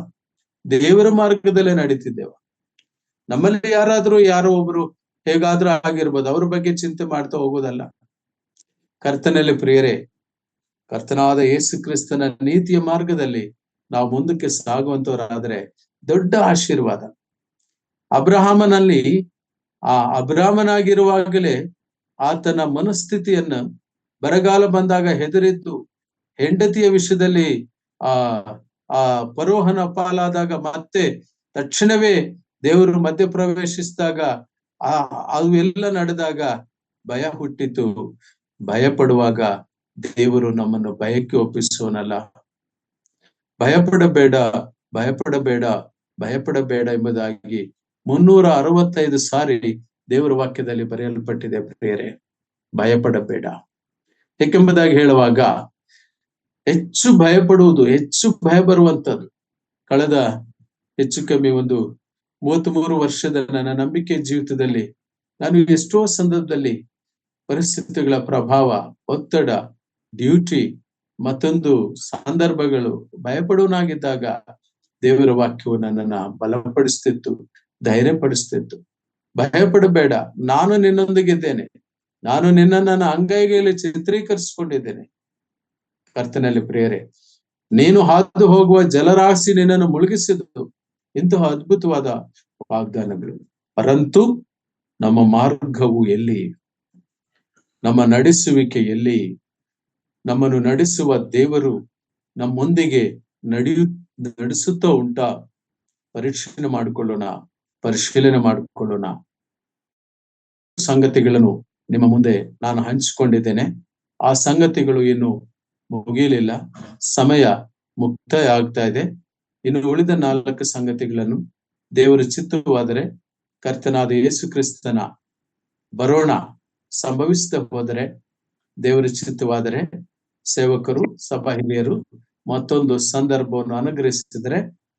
ದೇವರ ಮಾರ್ಗದಲ್ಲಿ ನಡೀತಿದ್ದೇವ? ನಮ್ಮಲ್ಲಿ ಯಾರೋ ಒಬ್ರು ಹೇಗಾದ್ರೂ ಆಗಿರ್ಬೋದು, ಅವ್ರ ಬಗ್ಗೆ ಚಿಂತೆ ಮಾಡ್ತಾ ಹೋಗೋದಲ್ಲ. ಕರ್ತನಲ್ಲಿ ಪ್ರಿಯರೇ, ಕರ್ತನಾದ ಯೇಸು ಕ್ರಿಸ್ತನ ನೀತಿಯ ಮಾರ್ಗದಲ್ಲಿ ನಾವು ಮುಂದಕ್ಕೆ ಸಾಗುವಂತವರಾದ್ರೆ ದೊಡ್ಡ ಆಶೀರ್ವಾದ. ಅಬ್ರಹಾಮನಲ್ಲಿ ಅಬ್ರಾಹ್ಮನಾಗಿರುವಾಗಲೇ ಆತನ ಮನಸ್ಥಿತಿಯನ್ನ ಬರಗಾಲ ಬಂದಾಗ ಹೆದರಿದ್ದು, ಹೆಂಡತಿಯ ವಿಷಯದಲ್ಲಿ ಆ ಫರೋಹನ ಪಾಲಾದಾಗ, ಮತ್ತೆ ತಕ್ಷಣವೇ ದೇವರು ಮಧ್ಯ ಪ್ರವೇಶಿಸಿದಾಗ, ಅವೆಲ್ಲ ನಡೆದಾಗ ಭಯ ಹುಟ್ಟಿತು. ಭಯ ಪಡುವಾಗ ದೇವರು ನಮ್ಮನ್ನು ಭಯಕ್ಕೆ ಒಪ್ಪಿಸುವನಲ್ಲ. ಭಯಪಡಬೇಡ, ಭಯಪಡಬೇಡ, ಭಯಪಡಬೇಡ ಎಂಬುದಾಗಿ 365 ಸಾರಿ ದೇವರ ವಾಕ್ಯದಲ್ಲಿ ಬರೆಯಲ್ಪಟ್ಟಿದೆ ಪ್ರಿಯರೇ. ಭಯಪಡಬೇಡ ಏಕೆಂಬುದಾಗಿ ಹೇಳುವಾಗ ಹೆಚ್ಚು ಭಯಪಡುವುದು, ಹೆಚ್ಚು ಭಯ ಬರುವಂತದ್ದು. ಕಳೆದ ಹೆಚ್ಚು ಕಮ್ಮಿ ಒಂದು 33 ವರ್ಷದ ನನ್ನ ನಂಬಿಕೆ ಜೀವಿತದಲ್ಲಿ ನಾನು ಎಷ್ಟೋ ಸಂದರ್ಭದಲ್ಲಿ ಪರಿಸ್ಥಿತಿಗಳ ಪ್ರಭಾವ, ಒತ್ತಡ, ಡ್ಯೂಟಿ, ಮತ್ತೊಂದು ಸಂದರ್ಭಗಳು ಭಯಪಡುವನಾಗಿದ್ದಾಗ ದೇವರ ವಾಕ್ಯವು ನನ್ನನ್ನ ಬಲಪಡಿಸ್ತಿತ್ತು, ಧೈರ್ಯಪಡಿಸ್ತಿತ್ತು. ಭಯಪಡಬೇಡ, ನಾನು ನಿನ್ನೊಂದಿಗಿದ್ದೇನೆ, ನಾನು ನಿನ್ನನ್ನು ನನ್ನ ಅಂಗೈಗೆಯಲ್ಲಿ ಚಿತ್ರೀಕರಿಸಿಕೊಂಡಿದ್ದೇನೆ. ಕರ್ತನಲ್ಲಿ ಪ್ರಿಯರೇ, ನೀನು ಹಾದು ಹೋಗುವ ಜಲರಾಶಿ ನಿನ್ನನ್ನು ಮುಳುಗಿಸಿದ್ದು. ಇಂತಹ ಅದ್ಭುತವಾದ ವಾಗ್ದಾನಗಳು. ಪರಂತು ನಮ್ಮ ಮಾರ್ಗವು ಎಲ್ಲಿ? ನಮ್ಮ ನಡೆಸುವಿಕೆ ನಮ್ಮನ್ನು ನಡೆಸುವ ದೇವರು ನಮ್ಮೊಂದಿಗೆ ನಡೆಸುತ್ತಾ ಉಂಟಾ? ಪರಿಶೀಲನೆ ಮಾಡಿಕೊಳ್ಳೋಣ. ಸಂಗತಿಗಳನ್ನು ನಿಮ್ಮ ಮುಂದೆ ನಾನು ಹಂಚಿಕೊಂಡಿದ್ದೇನೆ. ಆ ಸಂಗತಿಗಳು ಇನ್ನು ಮುಗಿಯಲಿಲ್ಲ. ಸಮಯ ಮುಕ್ತಾಯ ಆಗ್ತಾ ಇದೆ. ಇನ್ನು ಉಳಿದ 4 ಸಂಗತಿಗಳನ್ನು ದೇವರ ಚಿತ್ತವಾದರೆ, ಕರ್ತನಾದ ಯೇಸು ಕ್ರಿಸ್ತನ ಬರೋಣ ಸಂಭವಿಸದೆ ಹೋದರೆ, ದೇವರ ಚಿತ್ತವಾದರೆ ಸೇವಕರು, ಸಭಾ ಹಿರಿಯರು ಮತ್ತೊಂದು ಸಂದರ್ಭವನ್ನು ಅನುಗ್ರಹಿಸಿದರೆ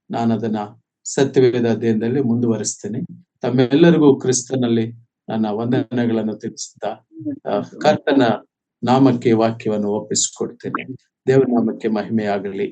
ನಾನು ಅದನ್ನ ಸತ್ಯವೇದ ಅಧ್ಯಯನದಲ್ಲಿ ಮುಂದುವರಿಸ್ತೇನೆ. ತಮ್ಮೆಲ್ಲರಿಗೂ ಕ್ರಿಸ್ತನಲ್ಲಿ ನನ್ನ ವಂದನೆಗಳನ್ನು ತಿಳಿಸುತ್ತಾ ಕರ್ತನ ನಾಮಕ್ಕೆ ವಾಕ್ಯವನ್ನು ಒಪ್ಪಿಸಿಕೊಡ್ತೇನೆ. ದೇವರ ನಾಮಕ್ಕೆ ಮಹಿಮೆಯಾಗಲಿ.